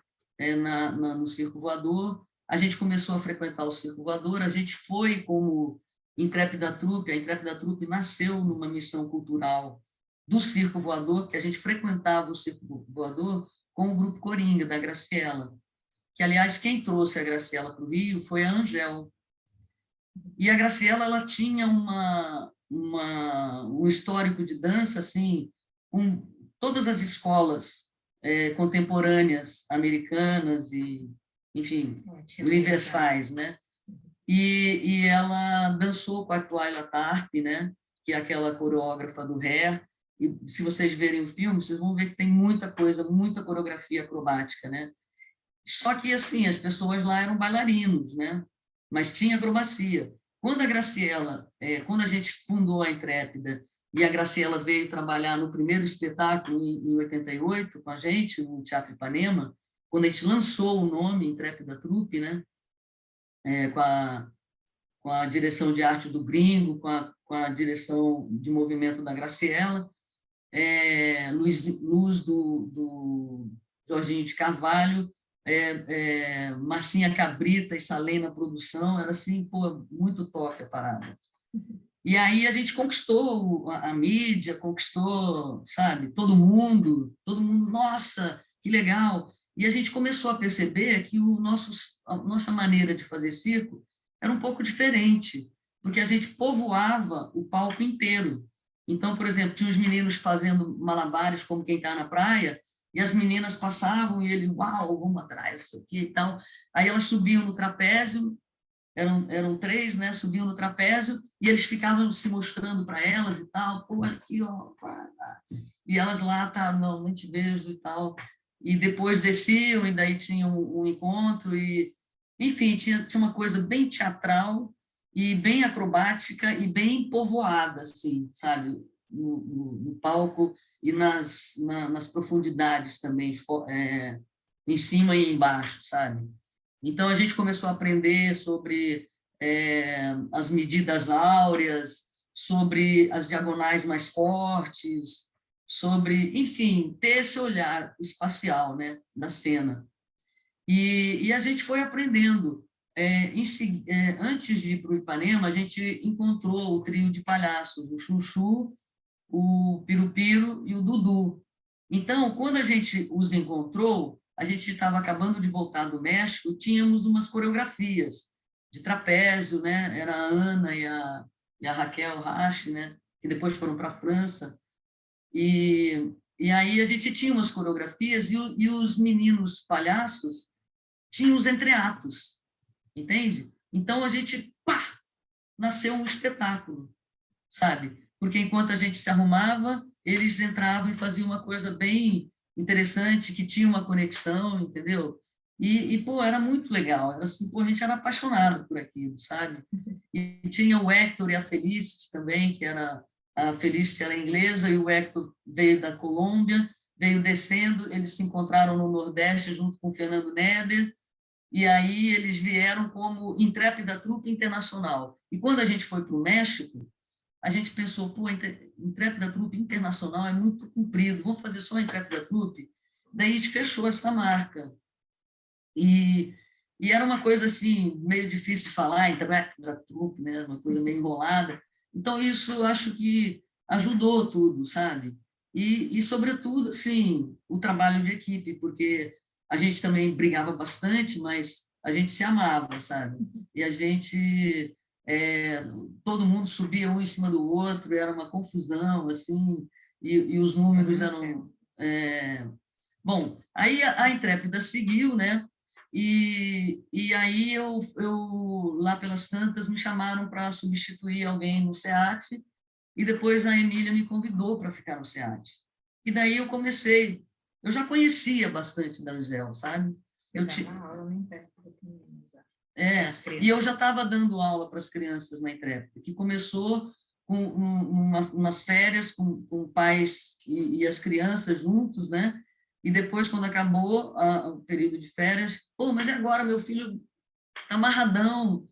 no Circo Voador. A gente começou a frequentar o Circo Voador, a gente foi como Intrépida Trupe. A Intrépida Trupe nasceu numa missão cultural do Circo Voador, que a gente frequentava o Circo Voador com o Grupo Coringa, da Graciela, que, aliás, quem trouxe a Graciela para o Rio foi a Angel. E a Graciela, ela tinha um histórico de dança, assim, com todas as escolas contemporâneas americanas e, enfim, universais, né? E ela dançou com a Twyla Tarp, né? Que é aquela coreógrafa do Hair. E se vocês verem o filme, vocês vão ver que tem muita coisa, muita coreografia acrobática, né? Só que, assim, as pessoas lá eram bailarinos, né? Mas tinha acrobacia. Quando a Graciela, quando a gente fundou a Intrépida e a Graciela veio trabalhar no primeiro espetáculo em 88 com a gente, no Teatro Ipanema, quando a gente lançou o nome Intrépida Trupe, né? Com a direção de arte do Gringo, com a direção de movimento da Graciela, luz do Jorginho de Carvalho, Marcinha Cabrita e Salem na produção, era assim, pô, muito top a parada. E aí a gente conquistou a mídia, conquistou, sabe, todo mundo, nossa, que legal. E a gente começou a perceber que a nossa maneira de fazer circo era um pouco diferente, porque a gente povoava o palco inteiro. Então, por exemplo, tinha os meninos fazendo malabares como quem está na praia, e as meninas passavam e ele, uau, vamos atrás, isso aqui e tal. Aí elas subiam no trapézio, eram três, né? Subiam no trapézio e eles ficavam se mostrando para elas e tal, pô, aqui, ó, e elas lá, tá, não, nem te vejo e tal. E depois desciam e daí tinha um encontro e, enfim, tinha uma coisa bem teatral e bem acrobática e bem povoada, assim, sabe? No palco e nas profundidades também, em cima e embaixo, sabe? Então, a gente começou a aprender sobre as medidas áureas, sobre as diagonais mais fortes, sobre, enfim, ter esse olhar espacial, né, da cena. E a gente foi aprendendo. Antes de ir para o Ipanema, a gente encontrou o trio de palhaços, o Chuchu, o Piru-Piru e o Dudu. Então, quando a gente os encontrou, a gente estava acabando de voltar do México, tínhamos umas coreografias de trapézio, né? Era a Ana e a Raquel Rache, né? Que depois foram para a França. E aí a gente tinha umas coreografias e os meninos palhaços tinham os entreatos, entende? Então, a gente, pá, nasceu um espetáculo, sabe? Porque enquanto a gente se arrumava, eles entravam e faziam uma coisa bem interessante, que tinha uma conexão, entendeu? Pô, era muito legal. Era assim, pô, a gente era apaixonado por aquilo, sabe? E tinha o Hector e a Felicity também, que era a Felicity era inglesa e o Hector veio da Colômbia, veio descendo, eles se encontraram no Nordeste junto com o Fernando Neder, e aí eles vieram como Intrépida Trupe Internacional. E quando a gente foi para o México, a gente pensou, pô, Intrépida Trupe Internacional é muito comprido, vamos fazer só Intrépida Trupe? Daí a gente fechou essa marca. E era uma coisa assim, meio difícil de falar, Intrépida Trupe, né? Uma coisa meio enrolada. Então, isso eu acho que ajudou tudo, sabe? Sobretudo, sim, o trabalho de equipe, porque a gente também brigava bastante, mas a gente se amava, sabe? E a gente todo mundo subia um em cima do outro, era uma confusão, assim, e os números eram... Bom, aí a Intrépida seguiu, né? E aí lá pelas tantas, me chamaram para substituir alguém no SEAT, e depois a Emília me convidou para ficar no SEAT. E daí eu comecei... Eu já conhecia bastante da Angel, sabe? Eu dava aula no Intrépida também, já. E eu já estava dando aula para as crianças na Intrépida, que começou com umas férias com pais e as crianças juntos, né? E depois, quando acabou o período de férias, pô, mas e agora meu filho tá amarradão?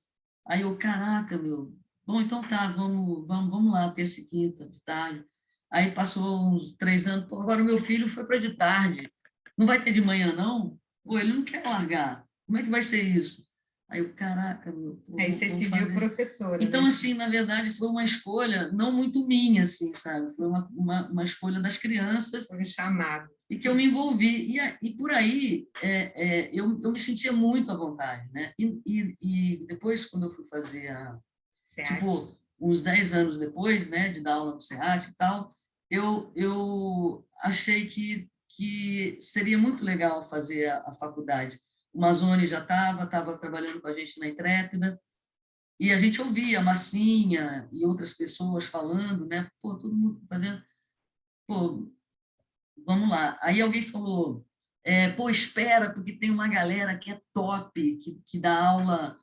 Aí eu, caraca, meu, bom, então tá, vamos lá, terça e quinta, de tarde. Aí passou uns 3 anos, pô, agora meu filho foi para de tarde, não vai ter de manhã, não? Pô, ele não quer largar, como é que vai ser isso? Aí eu, caraca, meu... Pô, Aí você se viu professora, então, né? assim, na verdade, foi uma escolha não muito minha, assim, sabe? Foi uma escolha das crianças. Foi um chamado. E que eu me envolvi. E por aí, eu me sentia muito à vontade, né? E depois, quando eu fui fazer tipo, uns 10 anos depois, né, de dar aula no SEAT e tal, eu achei que seria muito legal fazer a faculdade. O Mazzoni já estava trabalhando com a gente na Intrépida, e a gente ouvia a Marcinha e outras pessoas falando, né? Pô, todo mundo fazendo... Pô, vamos lá. Aí alguém falou, pô, espera, porque tem uma galera que é top, que dá aula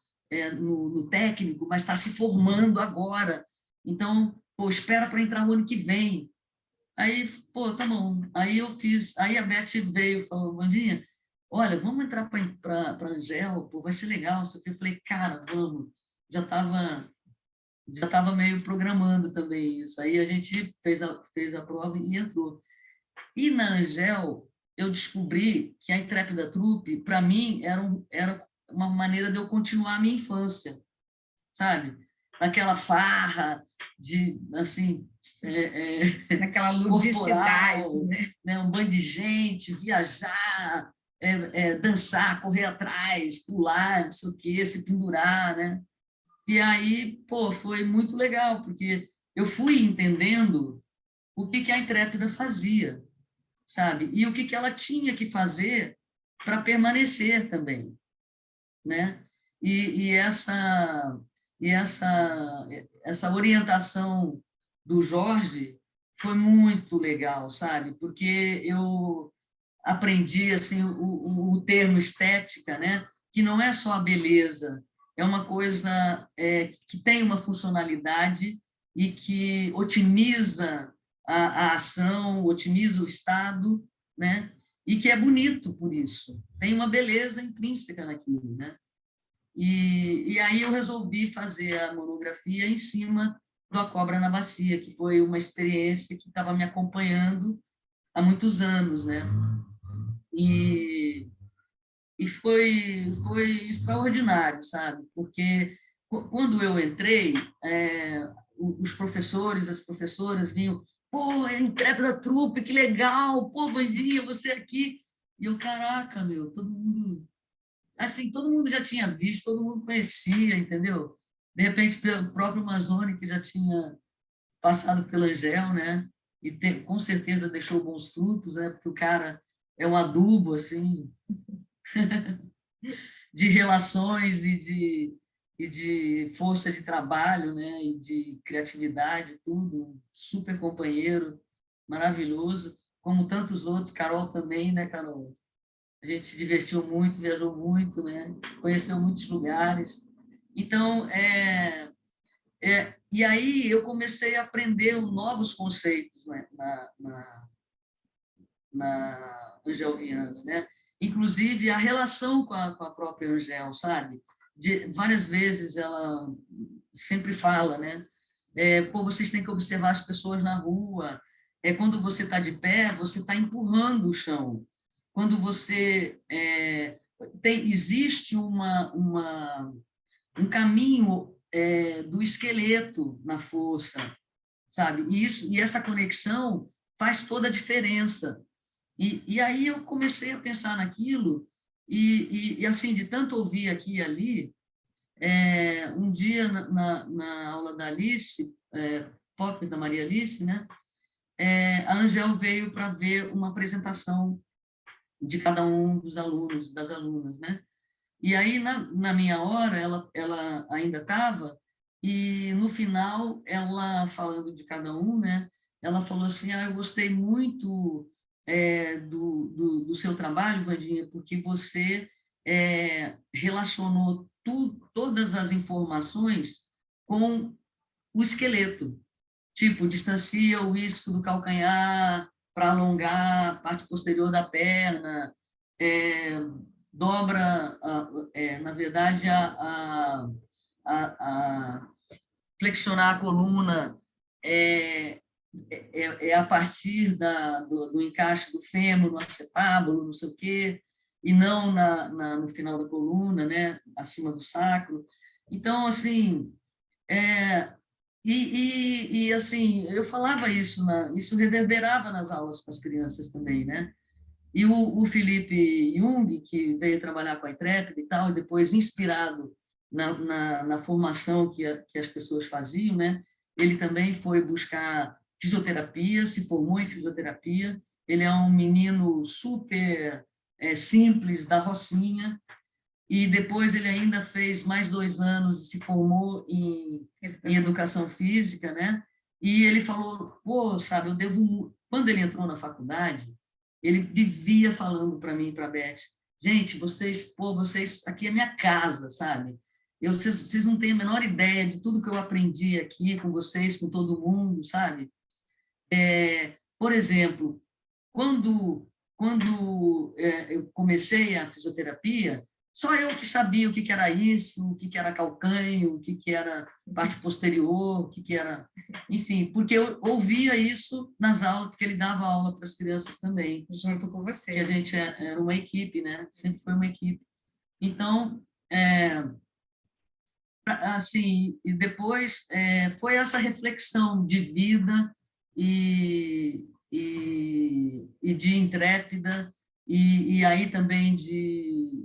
no técnico, mas está se formando agora. Então, pô, espera para entrar o ano que vem. Aí, pô, tá bom. Aí eu fiz... Aí a Beth veio e falou, Vandinha, olha, vamos entrar para a Angel, pô, vai ser legal. Só que eu falei, cara, vamos. Já estava meio programando também isso. Aí a gente fez a prova e entrou. E na Angel, eu descobri que a Intrépida Trupe, para mim, era uma maneira de eu continuar a minha infância, sabe? Naquela farra de, assim... naquela ludicidade, corporal, né? Um bando de gente, viajar, dançar, correr atrás, pular, não sei o quê, se pendurar, né? E aí, pô, foi muito legal, porque eu fui entendendo o que a Intrépida fazia, sabe? E o que ela tinha que fazer para permanecer também, né? E essa orientação do Jorge foi muito legal, sabe? Porque eu aprendi assim o termo estética, né? Que não é só a beleza, é uma coisa que tem uma funcionalidade e que otimiza a ação, otimiza o estado, né? E que é bonito por isso, tem uma beleza intrínseca naquilo, né? E aí eu resolvi fazer a monografia em cima do A Cobra na Bacia, que foi uma experiência que estava me acompanhando há muitos anos, né? E foi extraordinário, sabe? Porque quando eu entrei, os professores, as professoras vinham, pô, é Intrépida Trupe, que legal, pô, Vandinha, você aqui. E eu, caraca, meu, todo mundo... Assim, todo mundo já tinha visto, todo mundo conhecia, entendeu? De repente, pelo próprio Mazzoni, que já tinha passado pela Angel, né? E com certeza deixou bons frutos, né? Porque o cara é um adubo, assim, de relações e de força de trabalho, né? E de criatividade, tudo. Um super companheiro, maravilhoso, como tantos outros. Carol também, né, Carol? A gente se divertiu muito, viajou muito, né? Conheceu muitos lugares. Então, e aí eu comecei a aprender novos conceitos, né? na Angel, né? Inclusive a relação com a própria Angel, sabe? Várias vezes ela sempre fala, né? Pô, vocês têm que observar as pessoas na rua. Quando você está de pé, você está empurrando o chão. Quando você existe um caminho do esqueleto na força, sabe? E essa conexão faz toda a diferença. E aí eu comecei a pensar naquilo e assim, de tanto ouvir aqui e ali, Um dia, na aula da Alice, Pop da Maria Alice, né? A Angel veio para ver uma apresentação de cada um dos alunos, das alunas, né? E aí, na minha hora, ela ainda estava, e no final, ela falando de cada um, né? Ela falou assim, eu gostei muito do seu trabalho, Vandinha, porque você relacionou todas as informações com o esqueleto. Tipo, distancia o isco do calcanhar para alongar a parte posterior da perna, dobra, na verdade, a flexionar a coluna a partir do encaixe do fêmur, no acetábulo, não sei o quê, e não no final da coluna, né, acima do sacro. Então, assim, assim, eu falava isso, isso reverberava nas aulas com as crianças também, né? E o Felipe Jung, que veio trabalhar com a Intrépida e tal, e depois inspirado na formação que as pessoas faziam, né? Ele também foi buscar fisioterapia, se formou em fisioterapia. Ele é um menino super simples, da Rocinha, e depois ele ainda fez mais 2 anos e se formou em educação física, né? E ele falou, pô, sabe, eu devo... Quando ele entrou na faculdade, ele vivia falando para mim e para a Beth, gente, vocês, aqui é minha casa, sabe? Vocês não têm a menor ideia de tudo que eu aprendi aqui com vocês, com todo mundo, sabe? Por exemplo, quando eu comecei a fisioterapia, só eu que sabia o que era isso, o que era calcânio, o que era parte posterior, o que era... Enfim, porque eu ouvia isso nas aulas, porque ele dava aula para as crianças também. Junto com você. Que a gente era uma equipe, né? Sempre foi uma equipe. Então, assim, e depois foi essa reflexão de vida e de Intrépida, e aí também de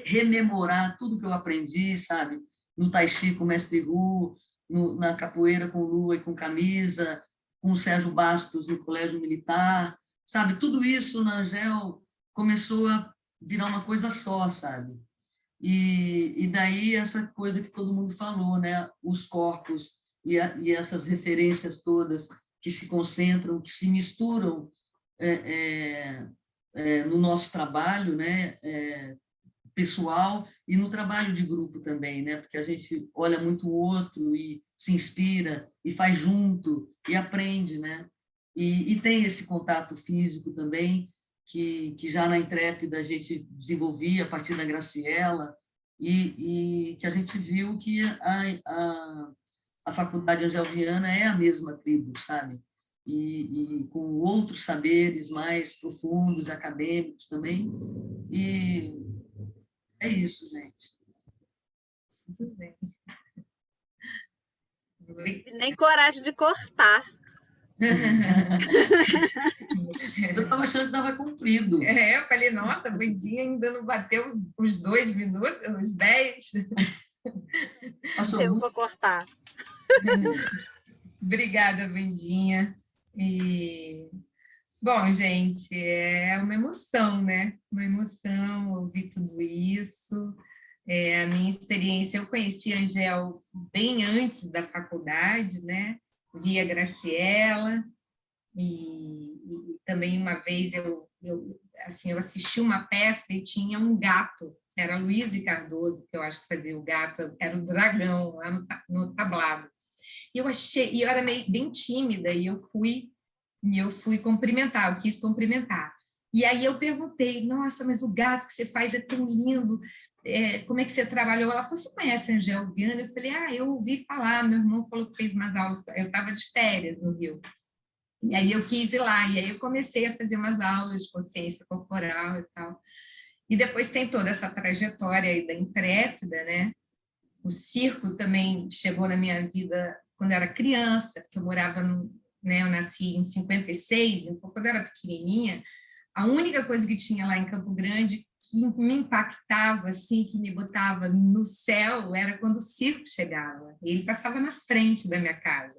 rememorar tudo que eu aprendi, sabe? No Tai Chi com o Mestre Hu, na capoeira com lua e com camisa, com o Sérgio Bastos no Colégio Militar, sabe? Tudo isso na Angel começou a virar uma coisa só, sabe? E daí essa coisa que todo mundo falou, né? Os corpos e essas referências todas que se concentram, que se misturam no nosso trabalho, né? Pessoal e no trabalho de grupo também, né? Porque a gente olha muito o outro e se inspira e faz junto e aprende, né? E tem esse contato físico também, que já na Intrépida a gente desenvolvia a partir da Graciela, e que a gente viu que a Faculdade Angel-Viana é a mesma tribo, sabe? E com outros saberes mais profundos, acadêmicos também. E é isso, gente. Muito bem. Nem coragem de cortar. Eu estava achando que estava comprido. Eu falei, nossa, a Vandinha ainda não bateu os 2 minutos, os 10. Eu vou cortar. Obrigada, Vandinha. Bom, gente, é uma emoção, né? Uma emoção ouvir tudo isso. A minha experiência, eu conheci a Angel bem antes da faculdade, né? Via Graciela, e também uma vez eu assisti uma peça e tinha um gato, era a Luísa Cardoso, que eu acho que fazia o gato, era o dragão lá no tablado. E eu era bem tímida, e eu fui cumprimentar, eu quis cumprimentar. E aí eu perguntei, nossa, mas o gato que você faz é tão lindo, como é que você trabalhou? Ela falou, você conhece a Angel Viana? Eu falei, eu ouvi falar, meu irmão falou que fez umas aulas, eu estava de férias no Rio. E aí eu quis ir lá, e aí eu comecei a fazer umas aulas de consciência corporal e tal. E depois tem toda essa trajetória aí da Intrépida, né? O circo também chegou na minha vida quando eu era criança, porque eu morava eu nasci em 56, então quando eu era pequenininha, a única coisa que tinha lá em Campo Grande que me impactava, assim, que me botava no céu, era quando o circo chegava. Ele passava na frente da minha casa.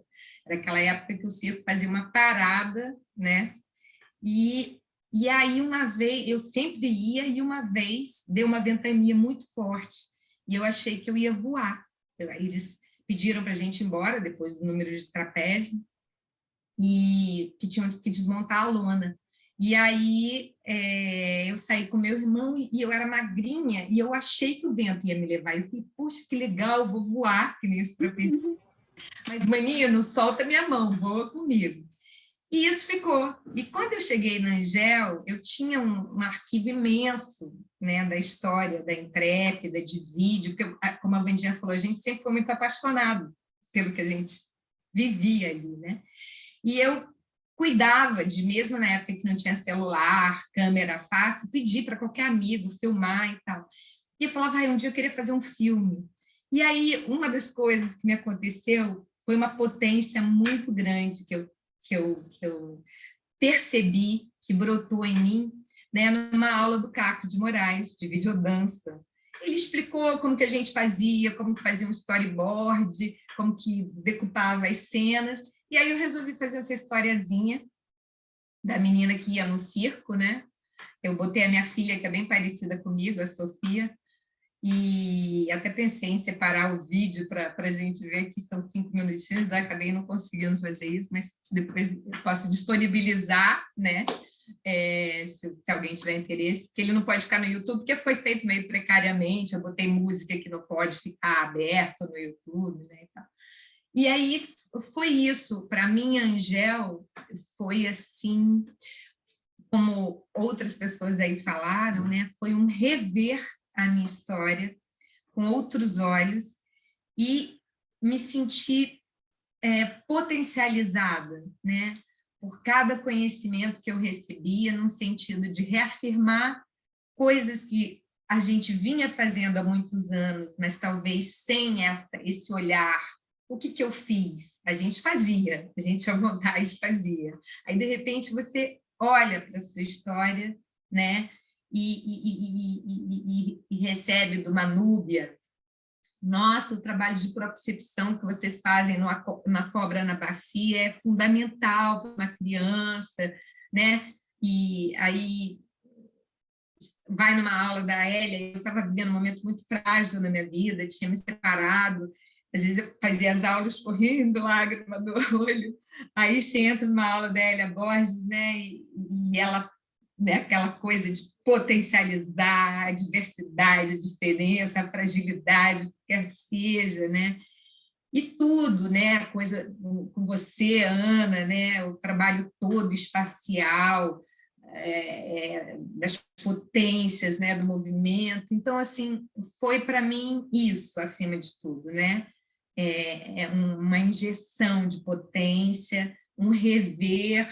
Era aquela época que o circo fazia uma parada, né? E aí, uma vez, eu sempre ia, e uma vez deu uma ventania muito forte, e eu achei que eu ia voar. Eles pediram para a gente ir embora, depois do número de trapézio, e que tinham que desmontar a lona. E aí eu saí com meu irmão e eu era magrinha e eu achei que o vento ia me levar. Eu falei, puxa, que legal, vou voar, que nem os trapezistas. Mas, maninho, não solta minha mão, voa comigo. E isso ficou. E quando eu cheguei na Angel, eu tinha um arquivo imenso, né, da história, da Intrépida, de vídeo, porque, como a Vandinha falou, a gente sempre foi muito apaixonado pelo que a gente vivia ali, né? E eu cuidava de, mesmo na época que não tinha celular, câmera fácil, pedir para qualquer amigo filmar e tal. E eu falava, um dia eu queria fazer um filme. E aí, uma das coisas que me aconteceu foi uma potência muito grande que eu percebi, que brotou em mim, né, numa aula do Caco de Moraes, de videodança. Ele explicou como que a gente fazia, como que fazia um storyboard, como que decupava as cenas, e aí eu resolvi fazer essa historiazinha da menina que ia no circo, né? Eu botei a minha filha, que é bem parecida comigo, a Sofia, e até pensei em separar o vídeo para a gente ver que são 5 minutinhos, né? Acabei não conseguindo fazer isso, mas depois eu posso disponibilizar, né? Se alguém tiver interesse, que ele não pode ficar no YouTube, porque foi feito meio precariamente, eu botei música que não pode ficar aberta no YouTube, né? E aí foi isso, para mim, Angel, foi assim, como outras pessoas aí falaram, né? Foi um rever a minha história com outros olhos e me sentir potencializada, né? Por cada conhecimento que eu recebia, num sentido de reafirmar coisas que a gente vinha fazendo há muitos anos, mas talvez sem esse olhar. O que eu fiz? A gente fazia, a gente à vontade fazia. Aí, de repente, você olha para a sua história, né? E recebe de uma Núbia. Nossa, o trabalho de propriocepção que vocês fazem na Cobra na Bacia é fundamental para uma criança, né? E aí vai numa aula da Hélia, eu estava vivendo um momento muito frágil na minha vida, tinha me separado, às vezes eu fazia as aulas correndo, lágrima do olho, aí você entra numa aula da Hélia Borges, né, e ela, né, aquela coisa de potencializar a diversidade, a diferença, a fragilidade, quer que seja, né, e tudo, né, a coisa com você, Ana, né, o trabalho todo espacial, das potências, né, do movimento. Então, assim, foi para mim isso, acima de tudo, né? Uma injeção de potência, um rever,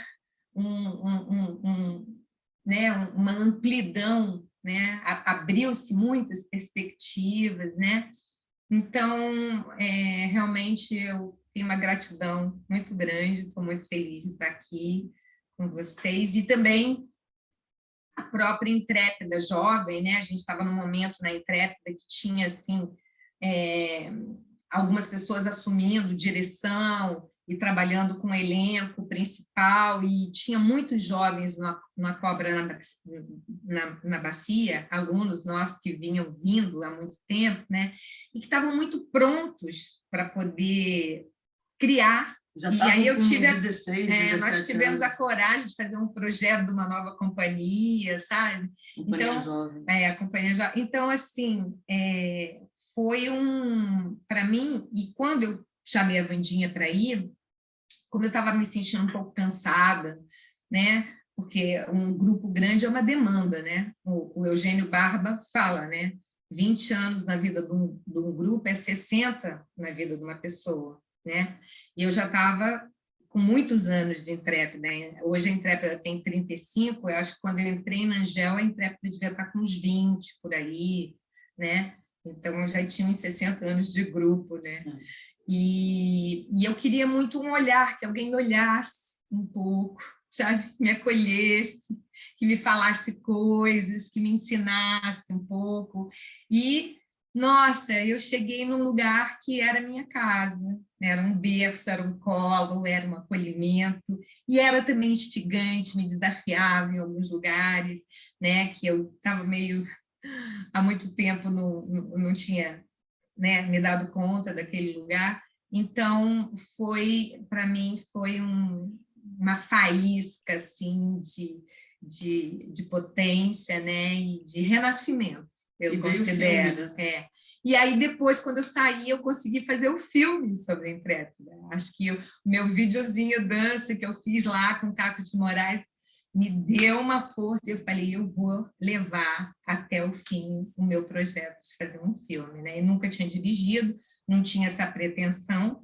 né, uma amplidão, né? Abriu-se muitas perspectivas, né? Então, realmente, eu tenho uma gratidão muito grande, estou muito feliz de estar aqui com vocês, e também a própria Intrépida jovem, né? A gente estava num momento na Intrépida que tinha, assim, algumas pessoas assumindo direção e trabalhando com o elenco principal, e tinha muitos jovens na Cobra na Bacia, alunos nossos que vinham vindo há muito tempo, né? E que estavam muito prontos para poder criar. Já e aí eu tive 16, 17 nós tivemos anos. A coragem de fazer um projeto de uma nova companhia, sabe? Companhia Jovem. A companhia jovem. Então, assim, foi para mim, e quando eu chamei a Vandinha para ir, como eu estava me sentindo um pouco cansada, né? Porque um grupo grande é uma demanda, né? O Eugênio Barba fala, né? 20 anos na vida de um grupo é 60 na vida de uma pessoa, né? E eu já estava com muitos anos de Intrépida, né? Hoje a Intrépida tem 35, eu acho que quando eu entrei na Angel, a Intrépida devia estar com uns 20 por aí, né? Então eu já tinha uns 60 anos de grupo, né? E eu queria muito um olhar, que alguém me olhasse um pouco, sabe? Que me acolhesse, que me falasse coisas, que me ensinasse um pouco. E, nossa, eu cheguei num lugar que era minha casa, né? Era um berço, era um colo, era um acolhimento, e era também instigante, me desafiava em alguns lugares, né? Que eu estava meio... Há muito tempo não tinha, né, me dado conta daquele lugar. Então, para mim, foi uma faísca assim, de potência, né, e de renascimento, eu considero. Filme, né? E aí, depois, quando eu saí, eu consegui fazer o filme sobre a Intrépida. Acho que o meu videozinho dança que eu fiz lá com o Caco de Moraes me deu uma força, e eu falei, eu vou levar até o fim o meu projeto de fazer um filme, né? Eu nunca tinha dirigido, não tinha essa pretensão,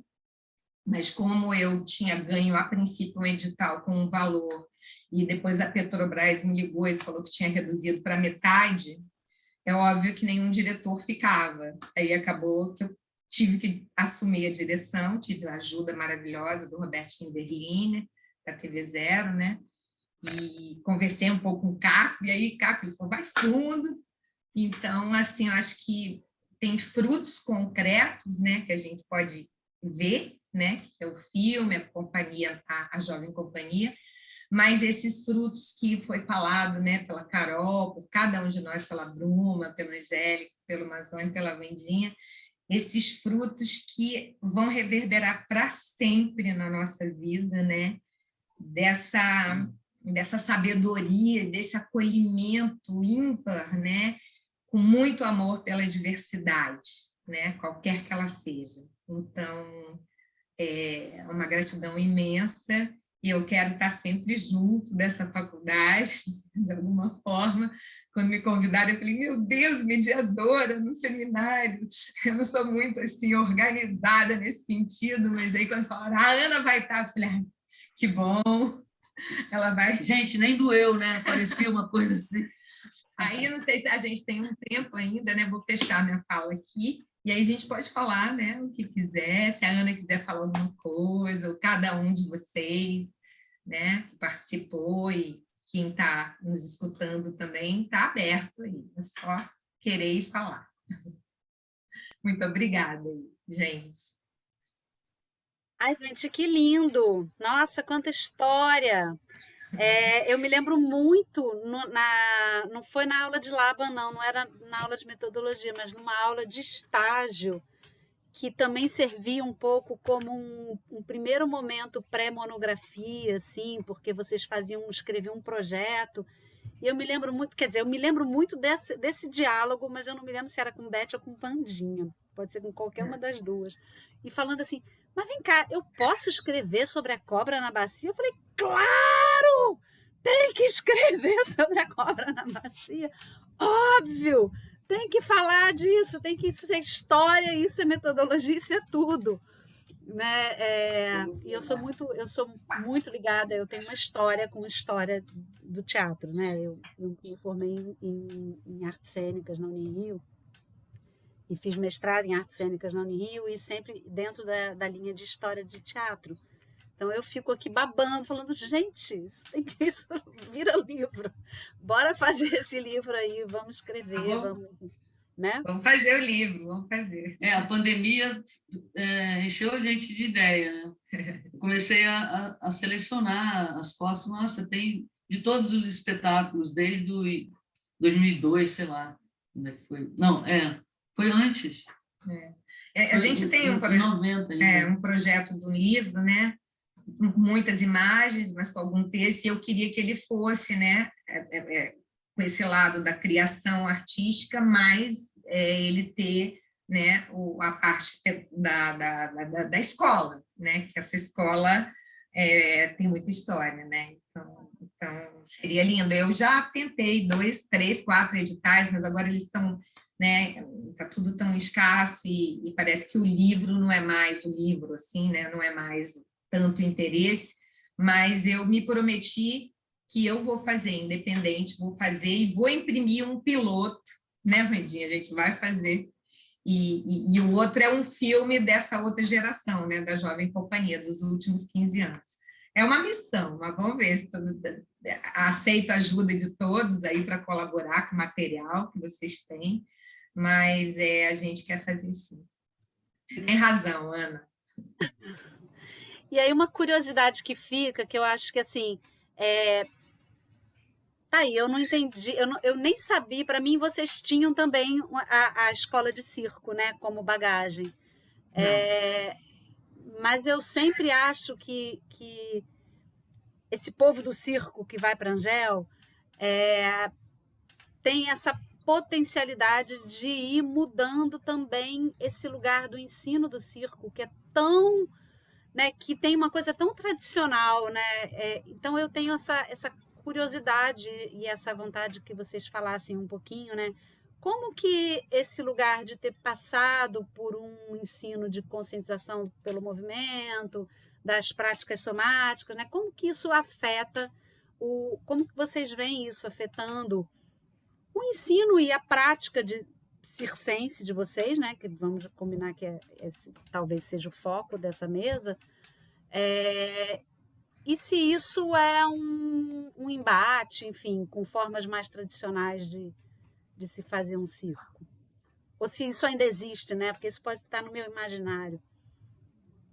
mas como eu tinha ganho, a princípio, um edital com um valor, e depois a Petrobras me ligou e falou que tinha reduzido para metade, é óbvio que nenhum diretor ficava. Aí acabou que eu tive que assumir a direção, tive a ajuda maravilhosa do Roberto Berliner, da TV Zero, né? E conversei um pouco com o Caco, e aí Caco falou, vai fundo. Então, assim, eu acho que tem frutos concretos, né, que a gente pode ver, né, que é o filme, a companhia, a Jovem Companhia, mas esses frutos que foi falado, né, pela Carol, por cada um de nós, pela Bruma, pelo Angélico, pelo Mazone, pela Vendinha, esses frutos que vão reverberar para sempre na nossa vida, né, dessa sabedoria, desse acolhimento ímpar, né, com muito amor pela diversidade, né, qualquer que ela seja. Então, é uma gratidão imensa, e eu quero estar sempre junto dessa faculdade, de alguma forma. Quando me convidaram, eu falei, meu Deus, mediadora no seminário. Eu não sou muito assim organizada nesse sentido, mas aí quando falaram, a Ana vai estar, eu falei, ah, que bom. Ela vai... Gente, nem doeu, né? Parecia uma coisa assim. Aí, eu não sei se a gente tem um tempo ainda, né? Vou fechar minha fala aqui, e aí a gente pode falar, né, o que quiser, se a Ana quiser falar alguma coisa, ou cada um de vocês, né, que participou, e quem está nos escutando também, está aberto aí, é só querer e falar. Muito obrigada, gente. Ai, gente, que lindo! Nossa, quanta história! Eu me lembro muito, não foi na aula de Laban, não era na aula de metodologia, mas numa aula de estágio, que também servia um pouco como um primeiro momento pré-monografia, assim, porque vocês escreviam um projeto. E eu me lembro muito, quer dizer, eu me lembro muito desse diálogo, mas eu não me lembro se era com Beth ou com Pandinha. Pode ser com qualquer uma das duas. E falando assim, mas vem cá, eu posso escrever sobre a cobra na bacia? Eu falei, claro! Tem que escrever sobre a cobra na bacia. Óbvio! Tem que falar disso, isso é história, isso é metodologia, isso é tudo. Né? E eu sou muito ligada, eu tenho uma história com história do teatro, né? Eu me formei em artes cênicas na Unirio e fiz mestrado em artes cênicas na Unirio e sempre dentro da linha de história de teatro. Então eu fico aqui babando, falando, gente, isso vira livro. Bora fazer esse livro aí, vamos escrever, vamos... Né? Vamos fazer o livro, vamos fazer. A pandemia encheu a gente de ideia, né? Eu comecei a selecionar as fotos, nossa, tem de todos os espetáculos, desde 2002, sei lá, onde é que foi? Não, foi antes. A gente tem um projeto do livro, né? Com muitas imagens, mas com algum texto, e eu queria que ele fosse, né? Com esse lado da criação artística, mas ele ter, né, a parte da escola, né, que essa escola tem muita história, né, então seria lindo. Eu já tentei 2, 3, 4 editais, mas agora eles estão, né, está tudo tão escasso e parece que o livro não é mais o livro, assim, né, não é mais tanto interesse, mas eu me prometi que eu vou fazer, independente, vou fazer e vou imprimir um piloto, né, Vandinha? A gente vai fazer. E o outro é um filme dessa outra geração, né, da Jovem Companhia, dos últimos 15 anos. É uma missão, mas vamos ver. Aceito a ajuda de todos aí para colaborar com o material que vocês têm, mas a gente quer fazer sim. Você tem razão, Ana. E aí uma curiosidade que fica, que eu acho que assim, tá aí, eu não entendi, eu nem sabia, para mim vocês tinham também a escola de circo, né, como bagagem. Mas eu sempre acho que esse povo do circo que vai para Angel tem essa potencialidade de ir mudando também esse lugar do ensino do circo, que é tão, né, que tem uma coisa tão tradicional, né? Então eu tenho essa curiosidade e essa vontade que vocês falassem um pouquinho, né? Como que esse lugar de ter passado por um ensino de conscientização pelo movimento, das práticas somáticas, né? Como que isso afeta como que vocês veem isso afetando o ensino e a prática de circense de vocês, né? Que vamos combinar que talvez seja o foco dessa mesa. E se isso é um embate, enfim, com formas mais tradicionais de se fazer um circo? Ou se isso ainda existe, né? Porque isso pode estar no meu imaginário.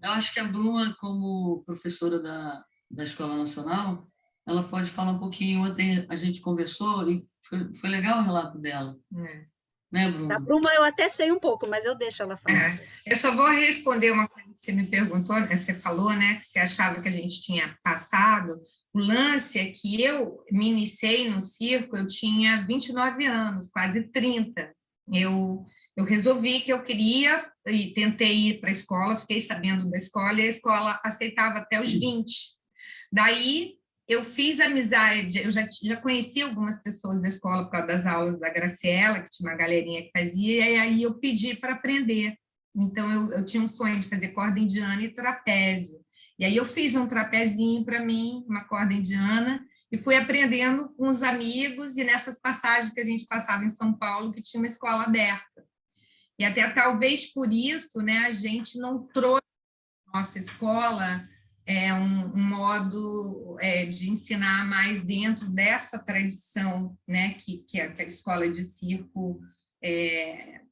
Eu acho que a Bruna, como professora da Escola Nacional, ela pode falar um pouquinho. Ontem a gente conversou e foi legal o relato dela. Né, Bruna? Da Bruna eu até sei um pouco, mas eu deixo ela falar. Eu só vou responder uma coisa que você me perguntou, né? Você falou, né, que você achava que a gente tinha passado. O lance é que eu me iniciei no circo, eu tinha 29 anos, quase 30. Eu resolvi que eu queria e tentei ir para a escola, fiquei sabendo da escola e a escola aceitava até os 20. Daí eu fiz amizade, eu já conheci algumas pessoas da escola por causa das aulas da Graciela, que tinha uma galerinha que fazia, e aí eu pedi para aprender. Então eu tinha um sonho de fazer corda indiana e trapézio. E aí eu fiz um trapezinho para mim, uma corda indiana, e fui aprendendo com os amigos e nessas passagens que a gente passava em São Paulo, que tinha uma escola aberta. E até talvez por isso, né, a gente não trouxe nossa escola um modo de ensinar mais dentro dessa tradição, né, que a escola de circo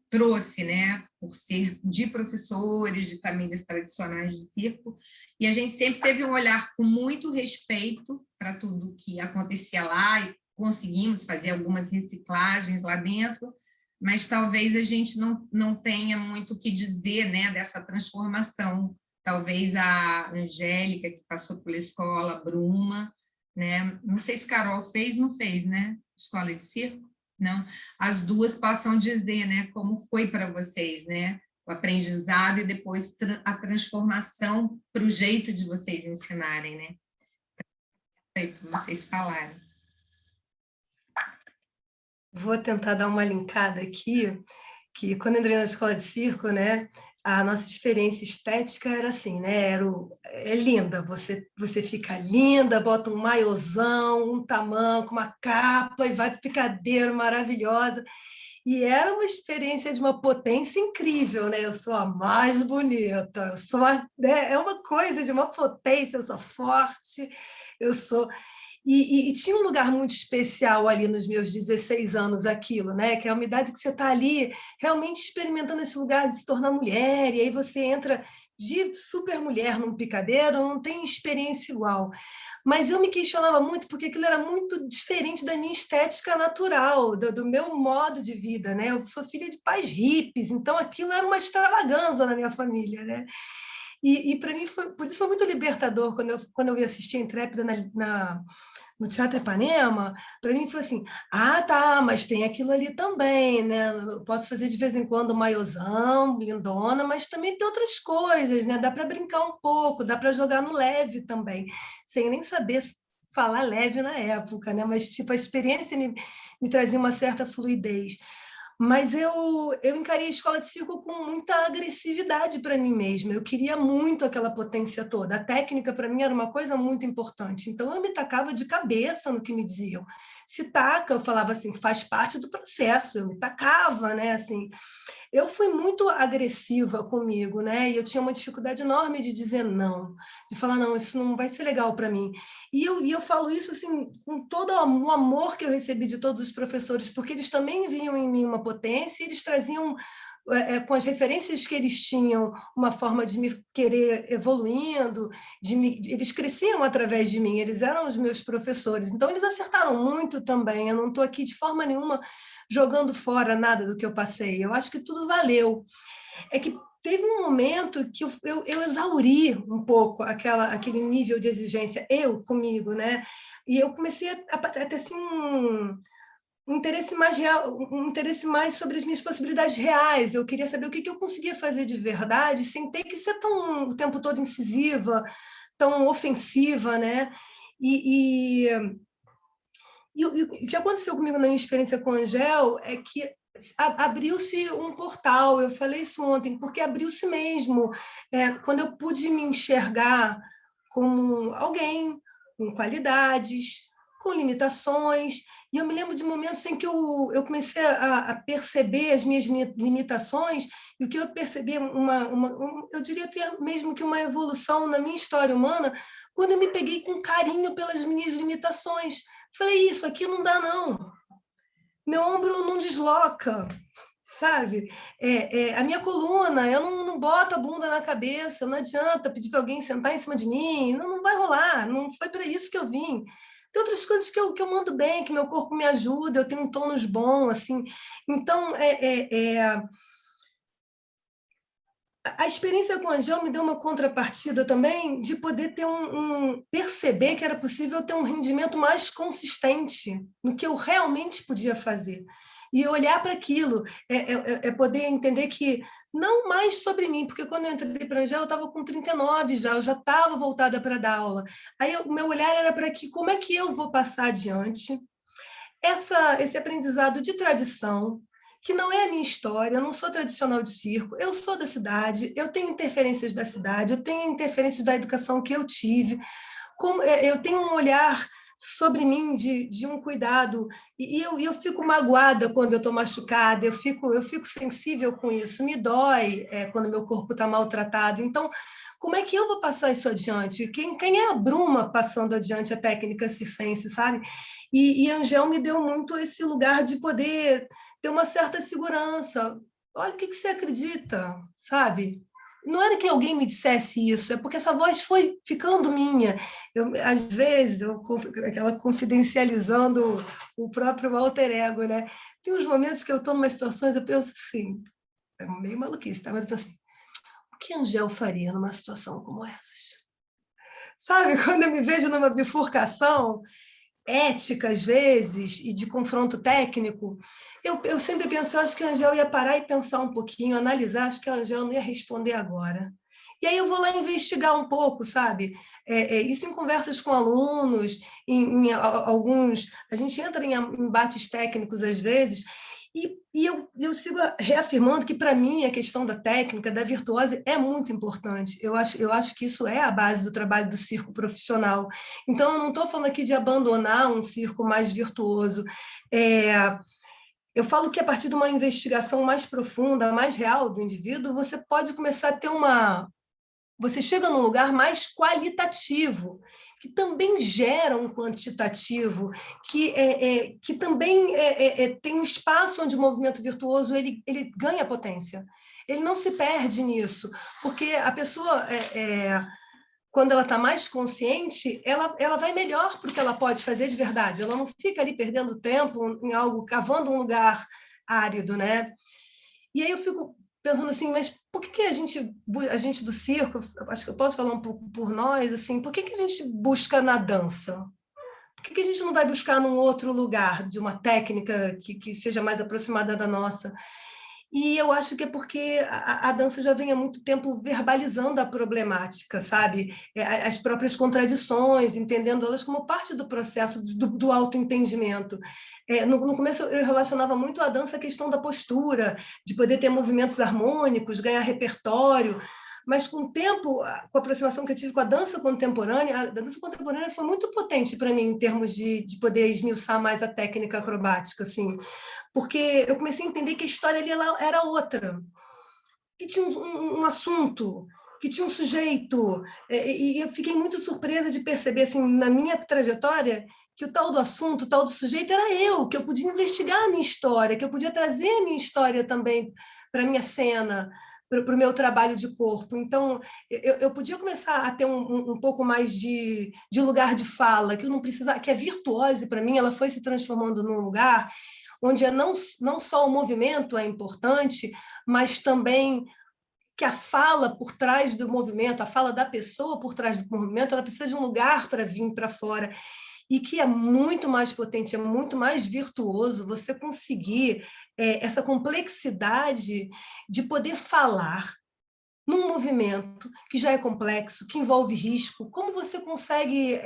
trouxe, né, por ser de professores de famílias tradicionais de circo, e a gente sempre teve um olhar com muito respeito para tudo que acontecia lá, e conseguimos fazer algumas reciclagens lá dentro, mas talvez a gente não tenha muito o que dizer, né, dessa transformação. Talvez a Angélica, que passou pela escola, a Bruma, né? Não sei se Carol fez, não fez, né? Escola de circo? Não. As duas possam dizer, né, como foi para vocês, né? O aprendizado e depois a transformação para o jeito de vocês ensinarem, né? Para vocês falarem. Vou tentar dar uma linkada aqui, que quando eu entrei na escola de circo, né, a nossa experiência estética era assim, né? É linda, você fica linda, bota um maiôzão, um tamanco, uma capa e vai para o picadeiro, maravilhosa. E era uma experiência de uma potência incrível, né? Eu sou a mais bonita, né? É uma coisa de uma potência, eu sou forte, eu sou... E tinha um lugar muito especial ali nos meus 16 anos, aquilo, né? Que é a idade que você está ali realmente experimentando esse lugar de se tornar mulher, e aí você entra de super mulher num picadeiro, não tem experiência igual. Mas eu me questionava muito, porque aquilo era muito diferente da minha estética natural, do meu modo de vida, né? Eu sou filha de pais hippies, então aquilo era uma extravagância na minha família, né? E para mim, por isso foi muito libertador quando eu ia assistir a Intrépida no Teatro Ipanema. Para mim foi assim, tá, mas tem aquilo ali também, né? Eu posso fazer de vez em quando maiôzão, lindona, mas também tem outras coisas, né? Dá para brincar um pouco, dá para jogar no leve também, sem nem saber falar leve na época, né? Mas tipo, a experiência me trazia uma certa fluidez. Mas eu encarei a escola de circo com muita agressividade para mim mesma. Eu queria muito aquela potência toda. A técnica, para mim, era uma coisa muito importante. Então, eu me tacava de cabeça no que me diziam. Se taca, eu falava assim, faz parte do processo. Eu me tacava, né? Assim, eu fui muito agressiva comigo, né? E eu tinha uma dificuldade enorme de dizer não, de falar, não, isso não vai ser legal para mim. E eu falo isso assim, com todo o amor que eu recebi de todos os professores, porque eles também viam em mim uma potência, e eles traziam, com as referências que eles tinham, uma forma de me querer evoluindo, eles cresciam através de mim, eles eram os meus professores. Então, eles acertaram muito também. Eu não estou aqui de forma nenhuma jogando fora nada do que eu passei. Eu acho que tudo valeu. É que teve um momento que eu exauri um pouco aquele nível de exigência, eu comigo, né? E eu comecei a ter assim, um interesse mais real, um interesse mais sobre as minhas possibilidades reais. Eu queria saber o que eu conseguia fazer de verdade, sem ter que ser tão o tempo todo incisiva, tão ofensiva, né? E o que aconteceu comigo na minha experiência com a Angel é que abriu-se um portal, eu falei isso ontem, porque abriu-se mesmo, quando eu pude me enxergar como alguém com qualidades, com limitações, e eu me lembro de momentos em que eu comecei a perceber as minhas limitações, e o que eu percebi, eu diria até mesmo que uma evolução na minha história humana, quando eu me peguei com carinho pelas minhas limitações. Falei, isso aqui não dá, não. Meu ombro não desloca, sabe? A minha coluna, eu não boto a bunda na cabeça, não adianta pedir para alguém sentar em cima de mim, não vai rolar, não foi para isso que eu vim. Tem outras coisas que eu mando bem, que meu corpo me ajuda, eu tenho um tônus bom, assim. Então, a experiência com a Angel me deu uma contrapartida também de poder ter perceber que era possível ter um rendimento mais consistente no que eu realmente podia fazer. E olhar para aquilo, poder entender que não mais sobre mim, porque quando eu entrei para a Angel, eu estava com 39 já, eu já estava voltada para dar aula. Aí o meu olhar era para que como é que eu vou passar adiante esse aprendizado de tradição, que não é a minha história, eu não sou tradicional de circo, eu sou da cidade, eu tenho interferências da cidade, eu tenho interferências da educação que eu tive, eu tenho um olhar sobre mim de um cuidado, e eu fico magoada quando eu estou machucada, eu fico sensível com isso, me dói quando meu corpo está maltratado. Então, como é que eu vou passar isso adiante? Quem é a Bruma passando adiante a técnica circense, sabe? E a Angel me deu muito esse lugar de poder ter uma certa segurança. Olha o que você acredita, sabe? Não era que alguém me dissesse isso, é porque essa voz foi ficando minha. Às vezes, aquela confidencializando o próprio alter ego, né? Tem uns momentos que eu estou numa situação, eu penso assim, é meio maluquice, tá? Mas eu penso assim, o que a Angel faria numa situação como essas? Sabe, quando eu me vejo numa bifurcação ética, às vezes, e de confronto técnico, eu sempre penso, eu acho que a Angel ia parar e pensar um pouquinho, analisar, acho que a Angel não ia responder agora. E aí eu vou lá investigar um pouco, sabe? Isso em conversas com alunos, em alguns... A gente entra em embates técnicos, às vezes, e eu sigo reafirmando que, para mim, a questão da técnica, da virtuose, é muito importante. Eu acho que isso é a base do trabalho do circo profissional. Então, eu não estou falando aqui de abandonar um circo mais virtuoso. Eu falo que, a partir de uma investigação mais profunda, mais real do indivíduo, você pode começar a ter você chega num lugar mais qualitativo, que também gera um quantitativo, que também tem um espaço onde o movimento virtuoso ele ganha potência. Ele não se perde nisso, porque a pessoa, quando ela está mais consciente, ela vai melhor para o que ela pode fazer de verdade. Ela não fica ali perdendo tempo em algo, cavando um lugar árido, né? E aí eu fico pensando assim, mas por que a gente do circo, acho que eu posso falar um pouco por nós, assim, por que a gente busca na dança? Por que a gente não vai buscar num outro lugar, de uma técnica que seja mais aproximada da nossa? E eu acho que é porque a dança já vem há muito tempo verbalizando a problemática, sabe? As próprias contradições, entendendo elas como parte do processo do autoentendimento. No começo eu relacionava muito a dança à questão da postura, de poder ter movimentos harmônicos, ganhar repertório, mas com o tempo, com a aproximação que eu tive com a dança contemporânea foi muito potente para mim em termos de poder esmiuçar mais a técnica acrobática, assim, porque eu comecei a entender que a história ali ela era outra, que tinha um assunto, que tinha um sujeito, e eu fiquei muito surpresa de perceber, assim, na minha trajetória, que o tal do assunto, o tal do sujeito era eu, que eu podia investigar a minha história, que eu podia trazer a minha história também para a minha cena, para o meu trabalho de corpo. Então, eu podia começar a ter um pouco mais de lugar de fala, que eu não precisava, que a virtuose, para mim, ela foi se transformando num lugar onde não só o movimento é importante, mas também que a fala por trás do movimento, a fala da pessoa por trás do movimento, ela precisa de um lugar para vir para fora, e que é muito mais potente, é muito mais virtuoso você conseguir essa complexidade de poder falar num movimento que já é complexo, que envolve risco, como você consegue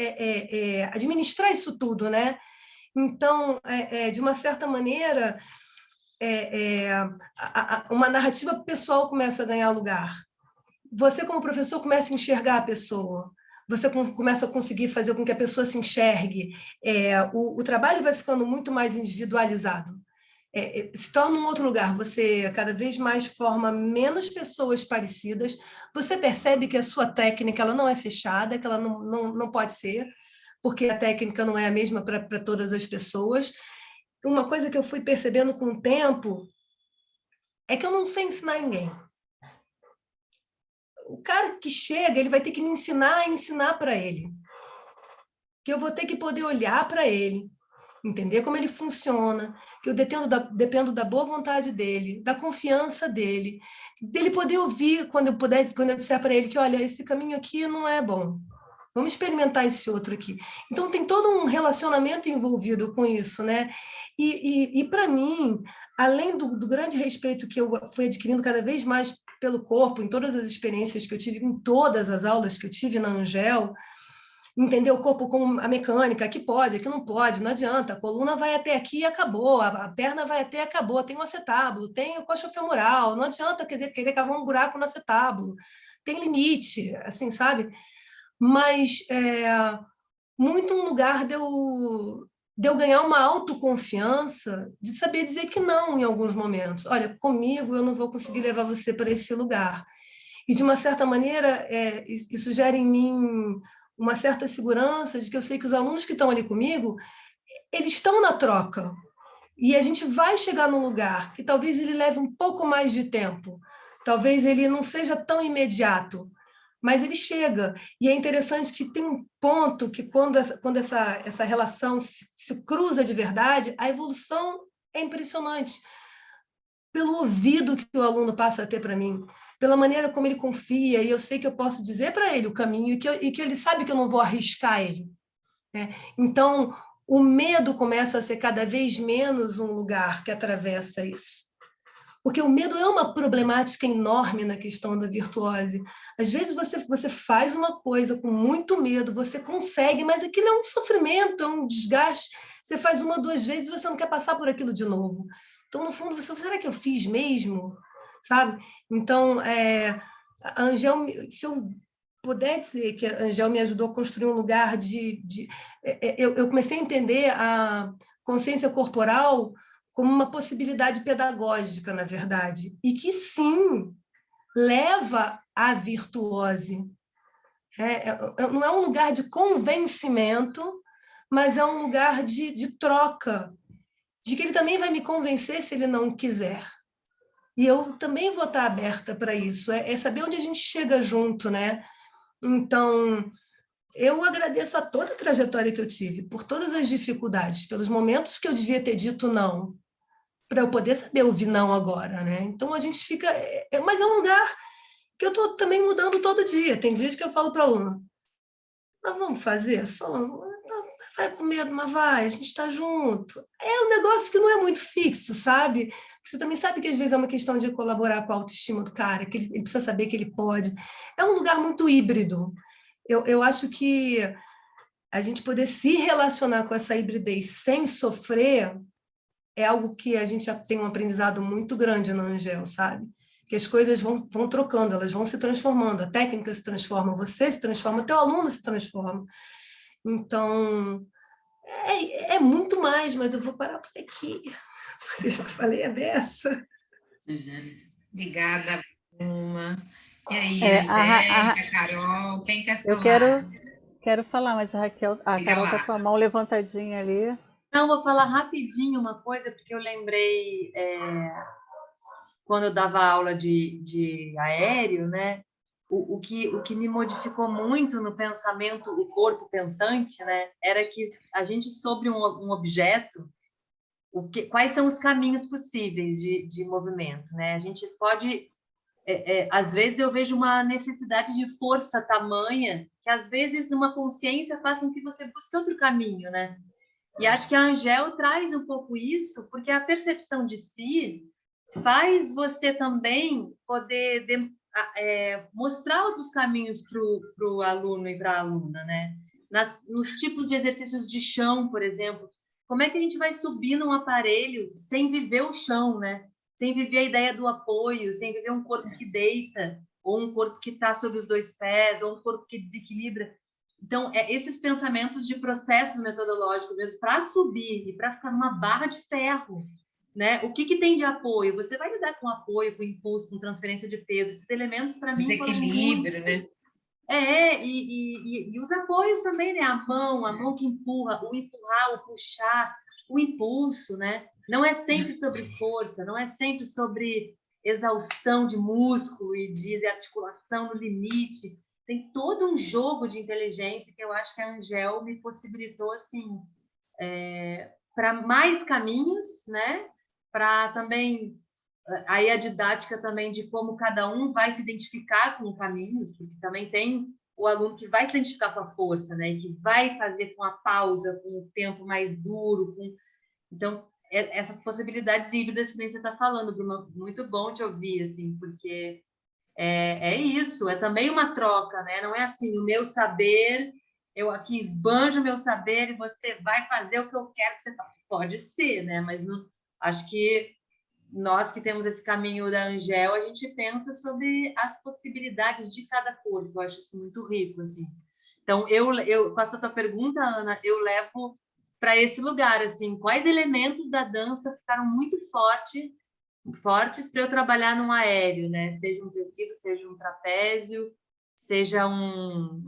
administrar isso tudo, né? Então, de uma certa maneira, uma narrativa pessoal começa a ganhar lugar. Você, como professor, começa a enxergar a pessoa. Você começa a conseguir fazer com que a pessoa se enxergue. O trabalho vai ficando muito mais individualizado. Se torna um outro lugar. Você cada vez mais forma menos pessoas parecidas. Você percebe que a sua técnica ela não é fechada, que ela não pode ser, porque a técnica não é a mesma para todas as pessoas. Uma coisa que eu fui percebendo com o tempo é que eu não sei ensinar ninguém. O cara que chega, ele vai ter que me ensinar a ensinar para ele. Que eu vou ter que poder olhar para ele, entender como ele funciona, que eu dependo da boa vontade dele, da confiança dele, dele poder ouvir quando eu disser para ele que, olha, esse caminho aqui não é bom. Vamos experimentar esse outro aqui. Então, tem todo um relacionamento envolvido com isso, né? E para mim, além do grande respeito que eu fui adquirindo cada vez mais pelo corpo, em todas as experiências que eu tive, em todas as aulas que eu tive na Angel, entender o corpo como a mecânica, que pode, que não pode, não adianta, a coluna vai até aqui e acabou, a perna vai até e acabou, tem o acetábulo, tem o coxofemoral, não adianta querer cavar um buraco no acetábulo, tem limite, assim, sabe? Mas muito um lugar de eu ganhar uma autoconfiança, de saber dizer que não em alguns momentos. Olha, comigo eu não vou conseguir levar você para esse lugar. E, de uma certa maneira, isso gera em mim uma certa segurança de que eu sei que os alunos que estão ali comigo, eles estão na troca. E a gente vai chegar num lugar que talvez ele leve um pouco mais de tempo, talvez ele não seja tão imediato, mas ele chega. E é interessante que tem um ponto que, quando essa relação se cruza de verdade, a evolução é impressionante. Pelo ouvido que o aluno passa a ter para mim, pela maneira como ele confia, e eu sei que eu posso dizer para ele o caminho, e que ele sabe que eu não vou arriscar ele, né? Então, o medo começa a ser cada vez menos um lugar que atravessa isso. Porque o medo é uma problemática enorme na questão da virtuose. Às vezes você faz uma coisa com muito medo, você consegue, mas aquilo é um sofrimento, é um desgaste. Você faz uma, duas vezes e você não quer passar por aquilo de novo. Então, no fundo, será que eu fiz mesmo? Sabe? Então, a Angel, se eu puder dizer que a Angel me ajudou a construir um lugar eu comecei a entender a consciência corporal como uma possibilidade pedagógica, na verdade, e que, sim, leva à virtuose. Não é um lugar de convencimento, mas é um lugar de troca, de que ele também vai me convencer se ele não quiser. E eu também vou estar aberta para isso, é saber onde a gente chega junto, né? Então, eu agradeço a toda a trajetória que eu tive, por todas as dificuldades, pelos momentos que eu devia ter dito não, para eu poder saber ouvir não agora, né? Então a gente fica... Mas é um lugar que eu estou também mudando todo dia. Tem dias que eu falo para a aluna, nós vamos fazer só... vai com medo, mas vai, a gente está junto. É um negócio que não é muito fixo, sabe? Você também sabe que às vezes é uma questão de colaborar com a autoestima do cara, que ele precisa saber que ele pode. É um lugar muito híbrido. Eu acho que a gente poder se relacionar com essa hibridez sem sofrer é algo que a gente já tem um aprendizado muito grande na Angel, sabe? Que as coisas vão trocando, elas vão se transformando, a técnica se transforma, você se transforma, teu aluno se transforma. Então, é muito mais, mas eu vou parar por aqui, porque eu já falei a dessa. Obrigada, Bruna. E aí, Angélica, Carol, quem quer falar? Eu quero falar, mas a Carol lá. está com a mão levantadinha ali. Não, vou falar rapidinho uma coisa, porque eu lembrei, quando eu dava aula de aéreo, né? O que me modificou muito no pensamento, o corpo pensante, né? Era que a gente, sobre um objeto, quais são os caminhos possíveis de movimento, né? A gente pode... às vezes eu vejo uma necessidade de força tamanha que, às vezes, uma consciência faz com que você busque outro caminho, né? E acho que a Angel traz um pouco isso, porque a percepção de si faz você também poder mostrar outros caminhos para o aluno e para a aluna, né? Nos tipos de exercícios de chão, por exemplo. Como é que a gente vai subir num aparelho sem viver o chão, né? Sem viver a ideia do apoio, sem viver um corpo que deita, ou um corpo que está sobre os dois pés, ou um corpo que desequilibra. Então, esses pensamentos de processos metodológicos mesmo, para subir e para ficar numa barra de ferro, né? O que tem de apoio? Você vai lidar com apoio, com impulso, com transferência de peso. Esses elementos, para mim, desequilíbrio, né? E os apoios também, né? A mão que empurra, o empurrar, o puxar, o impulso, né? Não é sempre sobre força, não é sempre sobre exaustão de músculo e de articulação no limite. Tem todo um jogo de inteligência que eu acho que a Angel me possibilitou, assim, para mais caminhos, né? Para também... Aí a didática também de como cada um vai se identificar com caminhos, porque também tem o aluno que vai se identificar com a força, né? E que vai fazer com a pausa, com o tempo mais duro. Então, essas possibilidades híbridas que nem você está falando, Bruna, muito bom te ouvir, assim, porque é isso, é também uma troca, né? Não é assim, o meu saber, eu aqui esbanjo o meu saber e você vai fazer o que eu quero que você faça. Pode ser, né? Mas não, acho que nós que temos esse caminho da Angel, a gente pensa sobre as possibilidades de cada corpo. Eu acho isso muito rico, assim. Então, com essa tua pergunta, Ana, eu levo para esse lugar, assim, quais elementos da dança ficaram muito fortes para eu trabalhar num aéreo, né? Seja um tecido, seja um trapézio, seja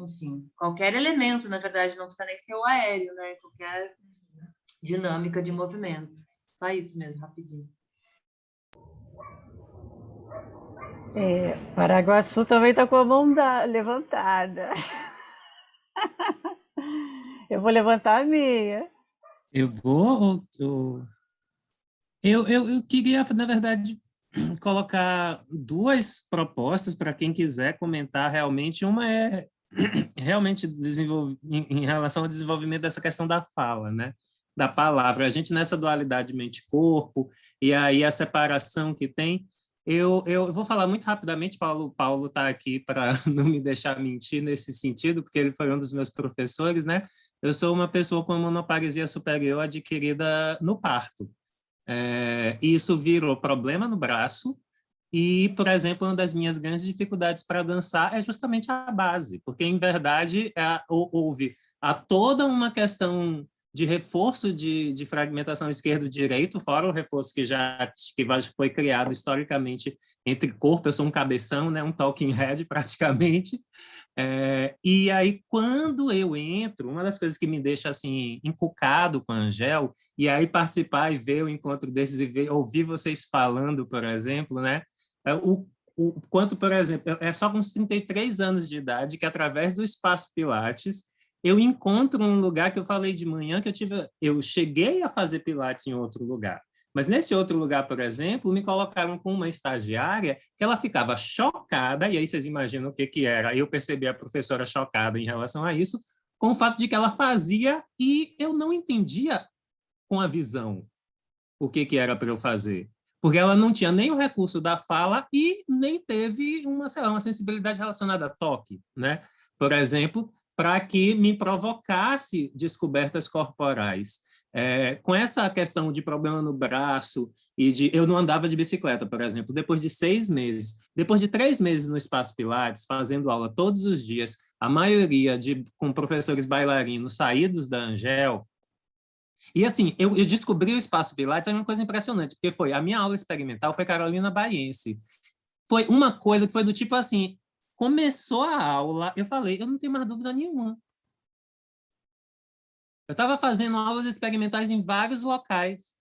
enfim, qualquer elemento, na verdade, não precisa nem ser o aéreo, né? Qualquer dinâmica de movimento. Só isso mesmo, rapidinho. Paraguaçu também está com a mão levantada. Eu vou levantar a minha. Eu queria, na verdade, colocar duas propostas para quem quiser comentar realmente. Uma é realmente em relação ao desenvolvimento dessa questão da fala, né? Da palavra. A gente nessa dualidade mente-corpo, e aí a separação que tem. Eu vou falar muito rapidamente, Paulo está aqui para não me deixar mentir nesse sentido, porque ele foi um dos meus professores, né? Eu sou uma pessoa com monoparesia superior adquirida no parto. Isso virou problema no braço e, por exemplo, uma das minhas grandes dificuldades para dançar é justamente a base, porque, em verdade, houve toda uma questão de reforço de fragmentação esquerdo-direito, fora o reforço que foi criado historicamente entre corpo. Eu sou um cabeção, né, um talking head praticamente. E aí, quando eu entro, uma das coisas que me deixa assim encucado com a Angel, e aí participar e ver o encontro desses e ouvir vocês falando, por exemplo, né, quanto, por exemplo, é só com uns 33 anos de idade que, através do Espaço Pilates, eu encontro um lugar que eu falei de manhã, que eu cheguei a fazer Pilates em outro lugar. Mas nesse outro lugar, por exemplo, me colocaram com uma estagiária que ela ficava chocada, e aí vocês imaginam o que era. Eu percebi a professora chocada em relação a isso, com o fato de que ela fazia e eu não entendia com a visão o que era para eu fazer. Porque ela não tinha nem o recurso da fala e nem teve uma, sei lá, uma sensibilidade relacionada a toque, né? Por exemplo, para que me provocasse descobertas corporais. Com essa questão de problema no braço e eu não andava de bicicleta, por exemplo, depois de 6 meses, depois de 3 meses no Espaço Pilates, fazendo aula todos os dias, a maioria com professores bailarinos saídos da Angel. E assim, eu descobri o Espaço Pilates, é uma coisa impressionante, porque foi a minha aula experimental foi Carolina Baiense. Foi uma coisa que foi do tipo assim, começou a aula, eu falei, eu não tenho mais dúvida nenhuma. Eu estava fazendo aulas experimentais em vários locais.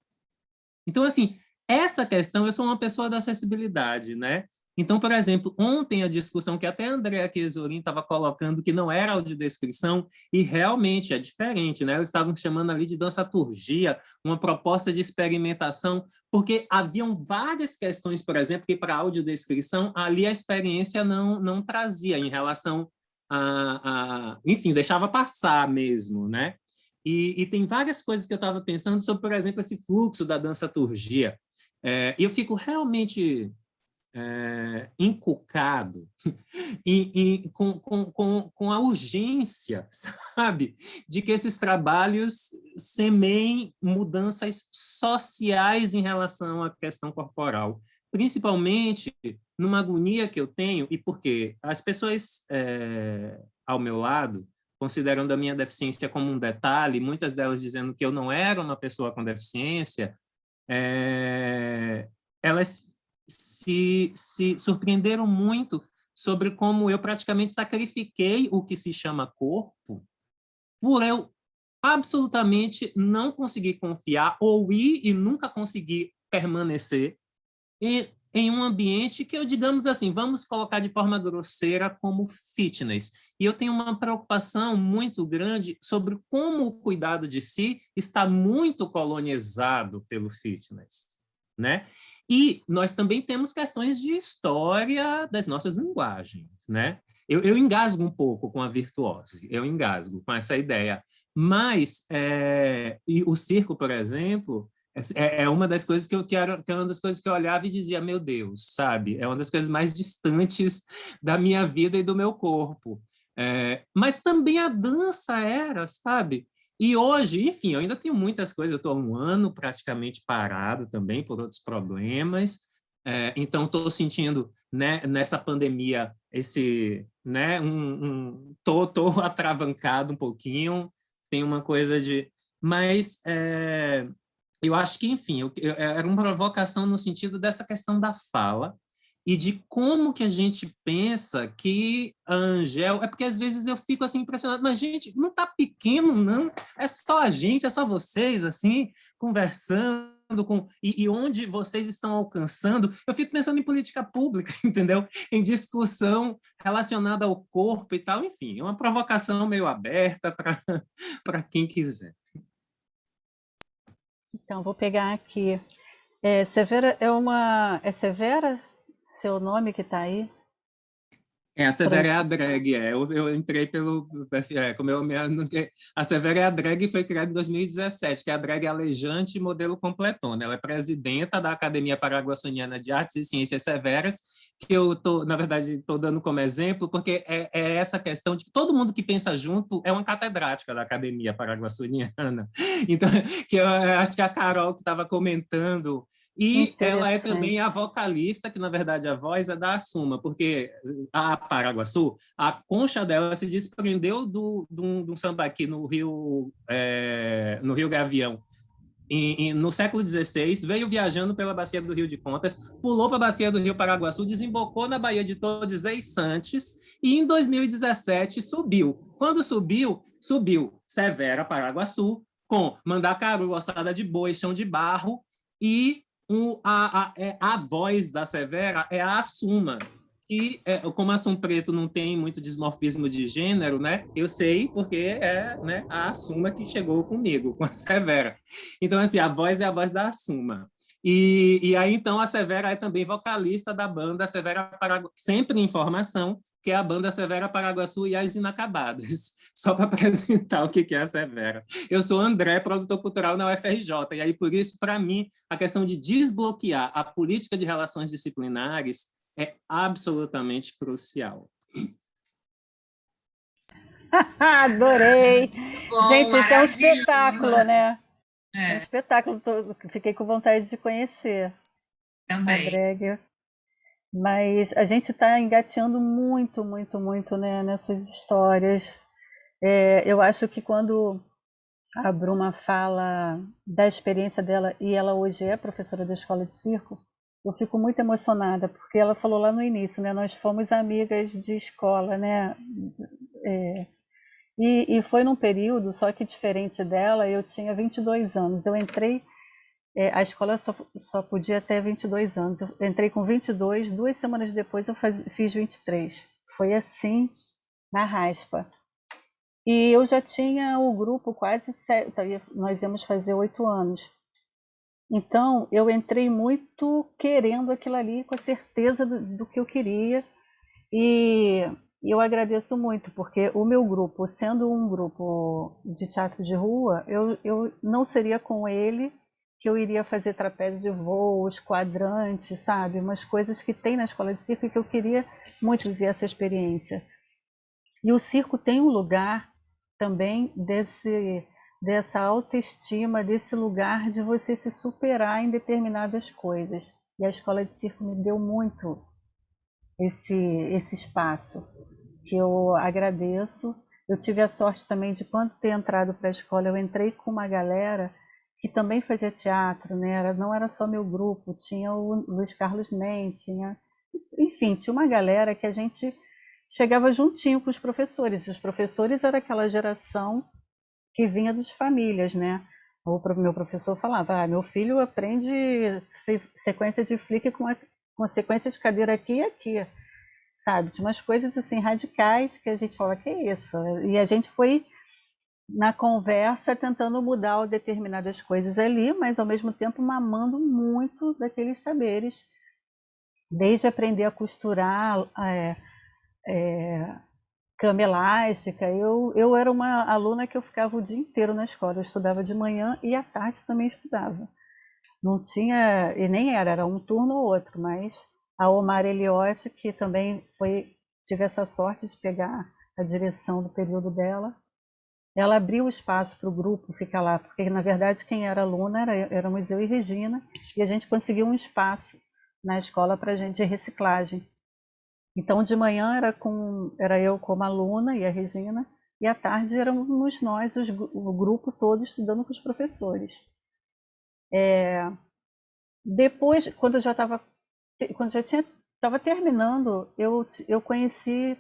Então, assim, essa questão, eu sou uma pessoa da acessibilidade, né? Então, por exemplo, ontem a discussão que até a Andrea Chesorin estava colocando, que não era audiodescrição, e realmente é diferente, né? Eles estavam chamando ali de dançaturgia, uma proposta de experimentação, porque haviam várias questões, por exemplo, que para a audiodescrição, ali a experiência não trazia em relação enfim, deixava passar mesmo, né? E tem várias coisas que eu estava pensando sobre, por exemplo, esse fluxo da dançaturgia. E eu fico realmente encucado com a urgência, sabe, de que esses trabalhos semeiem mudanças sociais em relação à questão corporal, principalmente numa agonia que eu tenho, e porque as pessoas ao meu lado, considerando a minha deficiência como um detalhe, muitas delas dizendo que eu não era uma pessoa com deficiência, elas se surpreenderam muito sobre como eu praticamente sacrifiquei o que se chama corpo por eu absolutamente não conseguir confiar ou ir e nunca conseguir permanecer em um ambiente que eu, digamos assim, vamos colocar de forma grosseira como fitness. E eu tenho uma preocupação muito grande sobre como o cuidado de si está muito colonizado pelo fitness, né? E nós também temos questões de história das nossas linguagens, né? Eu engasgo um pouco com a virtuose, eu engasgo com essa ideia. Mas e o circo, por exemplo, é uma das coisas que é uma das coisas que eu olhava e dizia, meu Deus, sabe? É uma das coisas mais distantes da minha vida e do meu corpo. Mas também a dança era, sabe? E hoje, enfim, eu ainda tenho muitas coisas, eu estou há 1 ano praticamente parado também por outros problemas, então estou sentindo, né, nessa pandemia né, tô atravancado um pouquinho, tem uma coisa de... Mas eu acho que, enfim, era uma provocação no sentido dessa questão da fala, e de como que a gente pensa que a Angel... É porque, às vezes, eu fico assim impressionado, mas, gente, não está pequeno, não. É só a gente, é só vocês, assim, conversando, e onde vocês estão alcançando. Eu fico pensando em política pública, entendeu? Em discussão relacionada ao corpo e tal. Enfim, é uma provocação meio aberta para quem quiser. Então, vou pegar aqui. Severa é Severa? Seu nome que está aí? A Severa é a drag, eu entrei pelo... A Severa é a drag, foi criada em 2017, que é a drag alejante modelo completona. Ela é presidenta da Academia Paraguaçuniana de Artes e Ciências Severas, que eu, na verdade, estou dando como exemplo, porque é essa questão de que todo mundo que pensa junto é uma catedrática da Academia Paraguaçuniana. Então, que eu acho que a Carol que estava comentando... E ela é também a vocalista, que na verdade a voz é da Assuma, porque a Paraguaçu, a concha dela se desprendeu de um samba aqui no Rio Gavião, no século XVI, veio viajando pela bacia do Rio de Contas, pulou para a bacia do Rio Paraguaçu, desembocou na Baía de Todos e Santos, e em 2017 subiu. Quando subiu Severa Paraguaçu, com Mandacaru, Ossada de Boi, Chão de Barro, e a voz da Severa é a Assuma. E como a Assum Preto não tem muito dismorfismo de gênero, né? Eu sei porque né, a Assuma que chegou comigo, com a Severa. Então, assim, a voz é a voz da Assuma. E aí, então, a Severa é também vocalista da banda Severa Paraguaçu, sempre em formação, que é a Banda Severa Paraguaçu e as Inacabadas, só para apresentar o que é a Severa. Eu sou André, produtor cultural na UFRJ, e aí, por isso, para mim, a questão de desbloquear a política de relações disciplinares é absolutamente crucial. Adorei! Bom, Gente, isso é um maravilhoso. espetáculo, né? É um É, espetáculo. Fiquei com vontade de conhecer a também. drag. Mas a gente está engateando muito, muito, muito, né, nessas histórias. Eu acho que quando a Bruma fala da experiência dela, e ela hoje é professora da escola de circo, eu fico muito emocionada, porque ela falou lá no início, né, nós fomos amigas de escola, né, e foi num período, só que diferente dela, eu tinha 22 anos, eu entrei, a escola só podia até 22 anos, eu entrei com 22, 2 semanas depois eu fiz 23, foi assim, na raspa. E eu já tinha o grupo quase, nós íamos fazer 8 anos. Então, eu entrei muito querendo aquilo ali, com a certeza do que eu queria. E eu agradeço muito, porque o meu grupo, sendo um grupo de teatro de rua, eu não seria com ele que eu iria fazer trapézio de voo, quadrantes, sabe? Umas coisas que tem na escola de circo e que eu queria muito viver essa experiência. E o circo tem um lugar também dessa autoestima, desse lugar de você se superar em determinadas coisas. E a escola de circo me deu muito esse espaço, que eu agradeço. Eu tive a sorte também de, quando ter entrado para a escola, eu entrei com uma galera que também fazia teatro, né? Não era só meu grupo, tinha o Luiz Carlos Nem, enfim, tinha uma galera que a gente chegava juntinho com os professores. Os professores era aquela geração que vinha das famílias, né? O meu professor falava, meu filho aprende sequência de flick com a sequência de cadeira aqui e aqui, sabe? Tinha umas coisas assim radicais que a gente fala, que é isso? E a gente foi na conversa tentando mudar determinadas coisas ali, mas ao mesmo tempo mamando muito daqueles saberes, desde aprender a costurar cama elástica. Eu era uma aluna que eu ficava o dia inteiro na escola, eu estudava de manhã e à tarde também estudava. Não tinha, e nem era um turno ou outro, mas a Omar Eliotti, que também tive essa sorte de pegar a direção do período dela, ela abriu o espaço para o grupo ficar lá, porque na verdade quem era aluna éramos eu e Regina, e a gente conseguiu um espaço na escola para a gente de reciclagem. Então de manhã era eu como aluna e a Regina, e à tarde éramos nós, o grupo todo, estudando com os professores. Depois, quando eu já estava terminando, eu conheci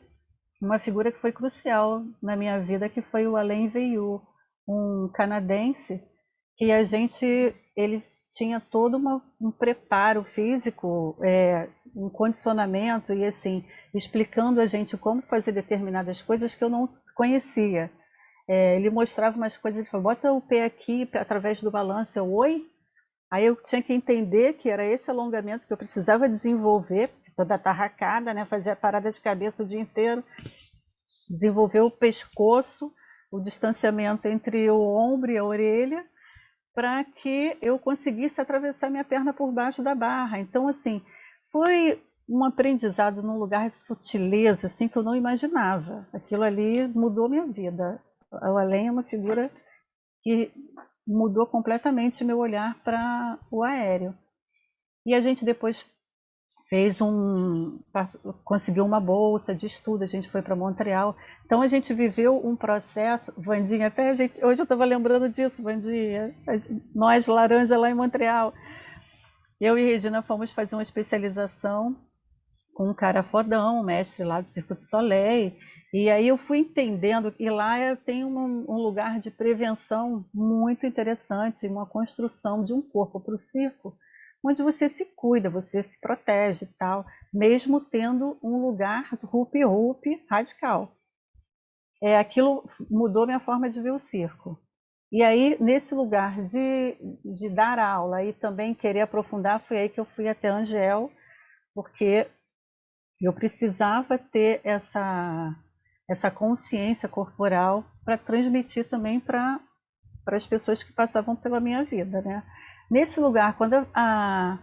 uma figura que foi crucial na minha vida, que foi o Alain Veillou, um canadense que ele tinha todo um preparo físico, um condicionamento e assim, explicando a gente como fazer determinadas coisas que eu não conhecia. Ele mostrava umas coisas, ele falou, bota o pé aqui através do balanço, oi? Aí eu tinha que entender que era esse alongamento que eu precisava desenvolver, toda tarracada, né? Fazer a parada de cabeça o dia inteiro, desenvolver o pescoço, o distanciamento entre o ombro e a orelha, para que eu conseguisse atravessar minha perna por baixo da barra. Então, assim, foi um aprendizado num lugar de sutileza, assim, que eu não imaginava. Aquilo ali mudou minha vida. O Alain é uma figura que mudou completamente meu olhar para o aéreo. E a gente depois conseguiu uma bolsa de estudo, a gente foi para Montreal. Então a gente viveu um processo, Vandinha, hoje eu estava lembrando disso, Vandinha, nós laranja lá em Montreal. Eu e Regina fomos fazer uma especialização com um cara fodão, um mestre lá do Circo du Soleil, e aí eu fui entendendo que lá tem um lugar de prevenção muito interessante, uma construção de um corpo para o circo, onde você se cuida, você se protege e tal, mesmo tendo um lugar rupi radical. Aquilo mudou minha forma de ver o circo. E aí, nesse lugar de dar aula e também querer aprofundar, foi aí que eu fui até a Angel, porque Eu precisava ter essa consciência corporal para transmitir também para as pessoas que passavam pela minha vida, né? Nesse lugar, quando a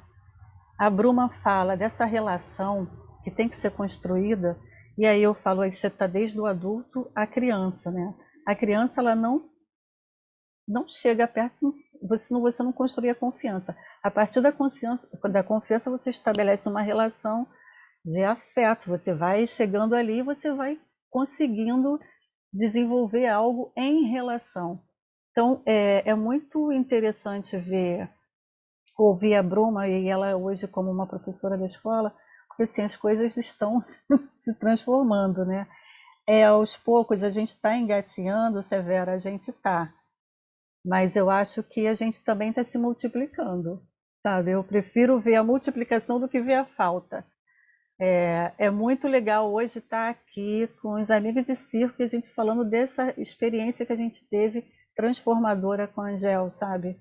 Bruma fala dessa relação que tem que ser construída, e aí eu falo, aí você está desde o adulto à criança, né? A criança, ela não chega perto, você não construir a confiança. A partir da confiança você estabelece uma relação de afeto, você vai chegando ali e você vai conseguindo desenvolver algo em relação. Então, é muito interessante ouvir a Bruma, e ela hoje como uma professora da escola, porque assim, as coisas estão se transformando, né? Aos poucos a gente está engateando, Severa, a gente está. Mas eu acho que a gente também está se multiplicando, sabe? Eu prefiro ver a multiplicação do que ver a falta. É muito legal hoje estar aqui com os amigos de circo e a gente falando dessa experiência que a gente teve transformadora com a Angel, sabe?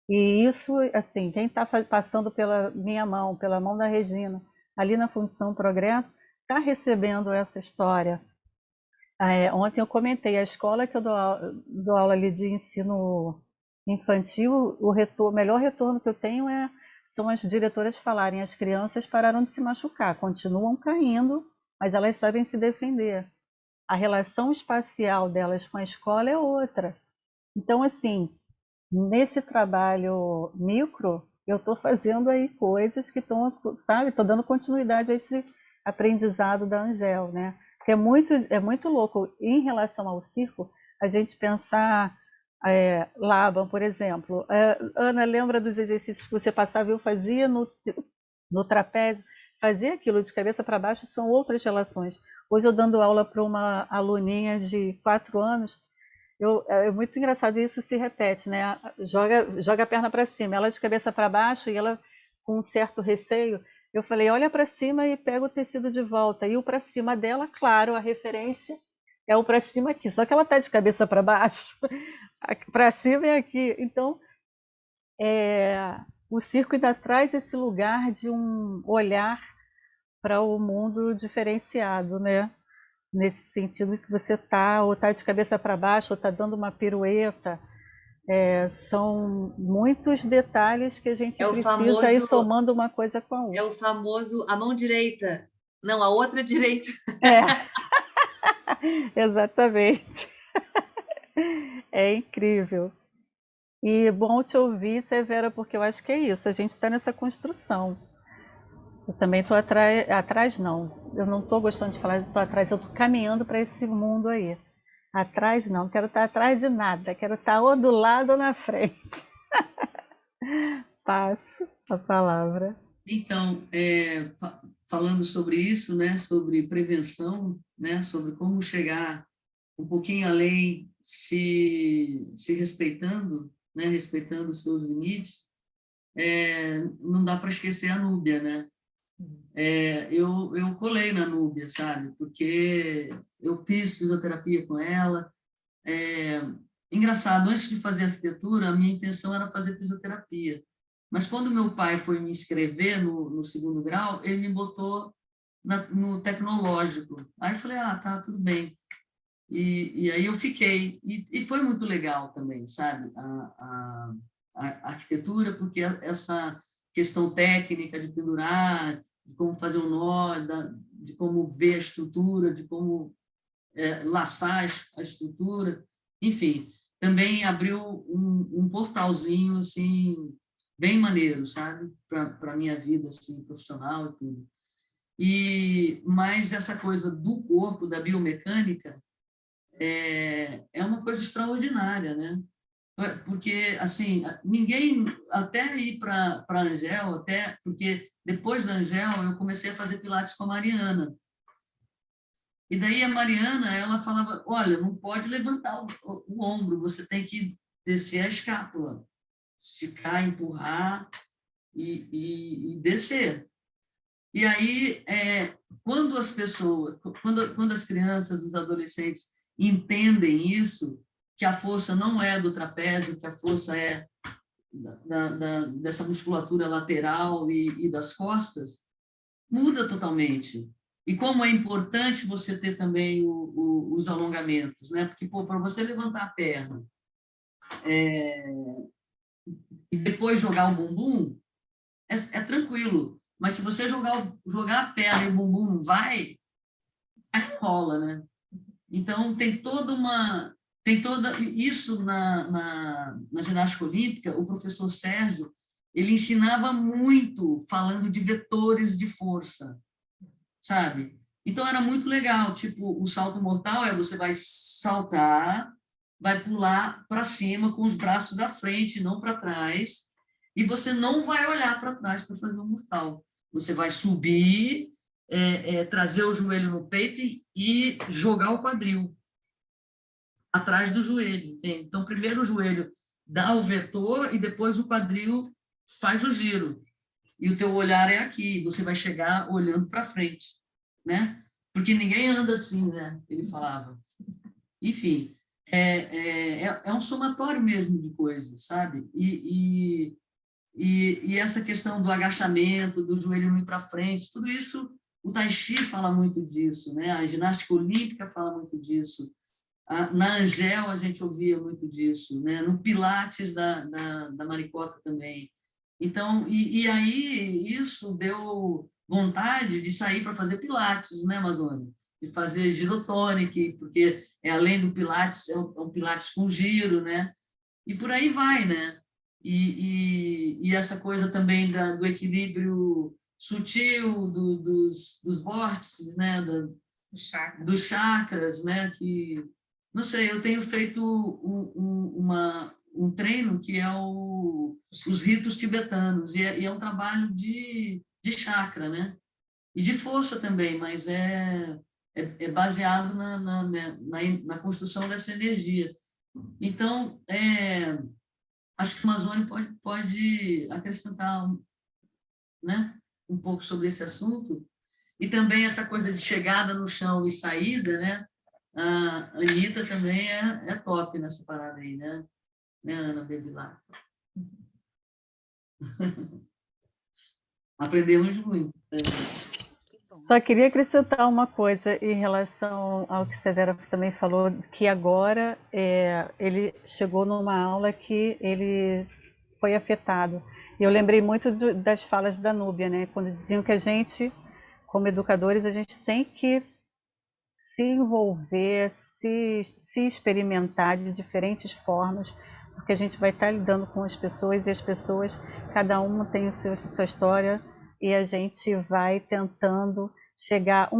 E isso, assim, quem está passando pela minha mão, pela mão da Regina, ali na Fundação Progresso, está recebendo essa história. Ontem eu comentei, a escola que eu dou aula ali de ensino infantil, o melhor retorno que eu tenho são as diretoras falarem, as crianças pararam de se machucar, continuam caindo, mas elas sabem se defender. A relação espacial delas com a escola é outra. Então, assim, nesse trabalho micro, eu estou fazendo aí coisas que estão, sabe, estou dando continuidade a esse aprendizado da Angel, né? Porque é muito louco, em relação ao circo, a gente pensar, Laban, por exemplo. Ana, lembra dos exercícios que você passava e eu fazia no trapézio? Fazia aquilo de cabeça para baixo, são outras relações. Hoje eu dando aula para uma aluninha de 4 anos, é muito engraçado, isso se repete, né? Joga a perna para cima, ela de cabeça para baixo e ela com um certo receio. Eu falei, olha para cima e pega o tecido de volta. E o para cima dela, claro, a referência é o para cima aqui. Só que ela está de cabeça para baixo, para cima é aqui. Então, o circo ainda traz esse lugar de um olhar para o mundo diferenciado, né? Nesse sentido que você está de cabeça para baixo, ou está dando uma pirueta. São muitos detalhes que a gente precisa ir somando uma coisa com a outra. É o famoso a mão direita, não, a outra direita. Exatamente. É incrível. E bom te ouvir, Severa, porque eu acho que é isso, a gente está nessa construção. Eu também estou atrás não, eu não estou gostando de falar, estou atrás, eu estou caminhando para esse mundo aí. Atrás não quero estar atrás de nada, quero estar ou do lado ou na frente. Passo a palavra. Então, falando sobre isso, né, sobre prevenção, né, sobre como chegar um pouquinho além, se respeitando, né, respeitando os seus limites, não dá para esquecer a Núbia, né? Eu colei na Núbia, sabe? Porque eu fiz fisioterapia com ela. Engraçado, antes de fazer arquitetura, a minha intenção era fazer fisioterapia. Mas quando meu pai foi me inscrever no 2º grau, ele me botou no tecnológico. Aí eu falei, tá, tudo bem. E aí eu fiquei. E foi muito legal também, sabe? A arquitetura, porque essa questão técnica de pendurar, de como fazer um nó, de como ver a estrutura, de como laçar a estrutura, enfim, também abriu um portalzinho assim bem maneiro, sabe, para minha vida assim profissional e tudo. Mas essa coisa do corpo, da biomecânica, é uma coisa extraordinária, né? Porque assim, ninguém, até ir para a Angel, até porque depois da Angel eu comecei a fazer pilates com a Mariana. E daí a Mariana, ela falava, olha, não pode levantar o ombro, você tem que descer a escápula, esticar, empurrar e descer. E aí, quando as pessoas, quando as crianças, os adolescentes entendem isso, que a força não é do trapézio, que a força é dessa musculatura lateral e das costas, muda totalmente. E como é importante você ter também os alongamentos, né? Porque, para você levantar a perna e depois jogar o bumbum, é tranquilo. Mas se você jogar a perna e o bumbum não vai, aí rola, né? Então, tem toda isso na ginástica olímpica. O professor Sérgio, ele ensinava muito falando de vetores de força, sabe? Então, era muito legal. Tipo, o salto mortal você vai saltar, vai pular para cima com os braços à frente, não para trás, e você não vai olhar para trás para fazer o mortal. Você vai subir, trazer o joelho no peito e jogar o quadril atrás do joelho, entende? Então, primeiro o joelho dá o vetor e depois o quadril faz o giro. E o teu olhar é aqui, você vai chegar olhando para frente, né? Porque ninguém anda assim, né? Ele falava. Enfim, é um somatório mesmo de coisas, sabe? E essa questão do agachamento, do joelho ir para frente, tudo isso, o Tai Chi fala muito disso, né? A ginástica olímpica fala muito disso. Na Angel a gente ouvia muito disso, né? No Pilates da Maricota também. Então, e aí isso deu vontade de sair para fazer Pilates, né, Amazônia? De fazer girotonic, porque além do Pilates, é um Pilates com giro, né? E por aí vai, né? E essa coisa também do equilíbrio sutil dos vórtices, né? Dos chakras, né? Que, não sei, eu tenho feito um treino que é os ritos tibetanos, e é um trabalho de chakra, né? E de força também, mas é baseado na construção dessa energia. Então, acho que o Amazônia pode acrescentar, né, um pouco sobre esse assunto. E também essa coisa de chegada no chão e saída, né? A Anitta também é top nessa parada aí, né? Ana Bevilacqua. Aprendemos muito. Só queria acrescentar uma coisa em relação ao que a Severa também falou, que agora ele chegou numa aula que ele foi afetado. E eu lembrei muito das falas da Núbia, né? Quando diziam que a gente, como educadores, a gente tem que se envolver, se experimentar de diferentes formas, porque a gente vai estar lidando com as pessoas e as pessoas, cada uma tem a sua história, e a gente vai tentando chegar,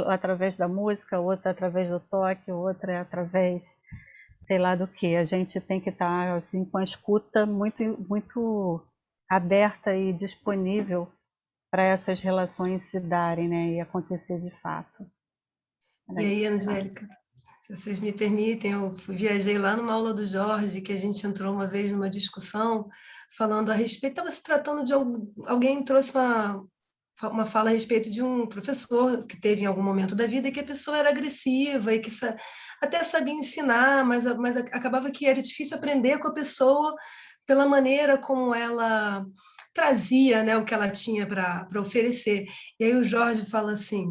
através da música, outra através do toque, outra através, sei lá do que. A gente tem que estar assim, com a escuta muito, muito aberta e disponível para essas relações se darem, né, e acontecer de fato. E aí, Angélica, se vocês me permitem, eu viajei lá numa aula do Jorge, que a gente entrou uma vez numa discussão, falando a respeito, estava se tratando de alguém trouxe uma fala a respeito de um professor que teve em algum momento da vida e que a pessoa era agressiva e que até sabia ensinar, mas acabava que era difícil aprender com a pessoa pela maneira como ela trazia, né, o que ela tinha para oferecer. E aí o Jorge fala assim,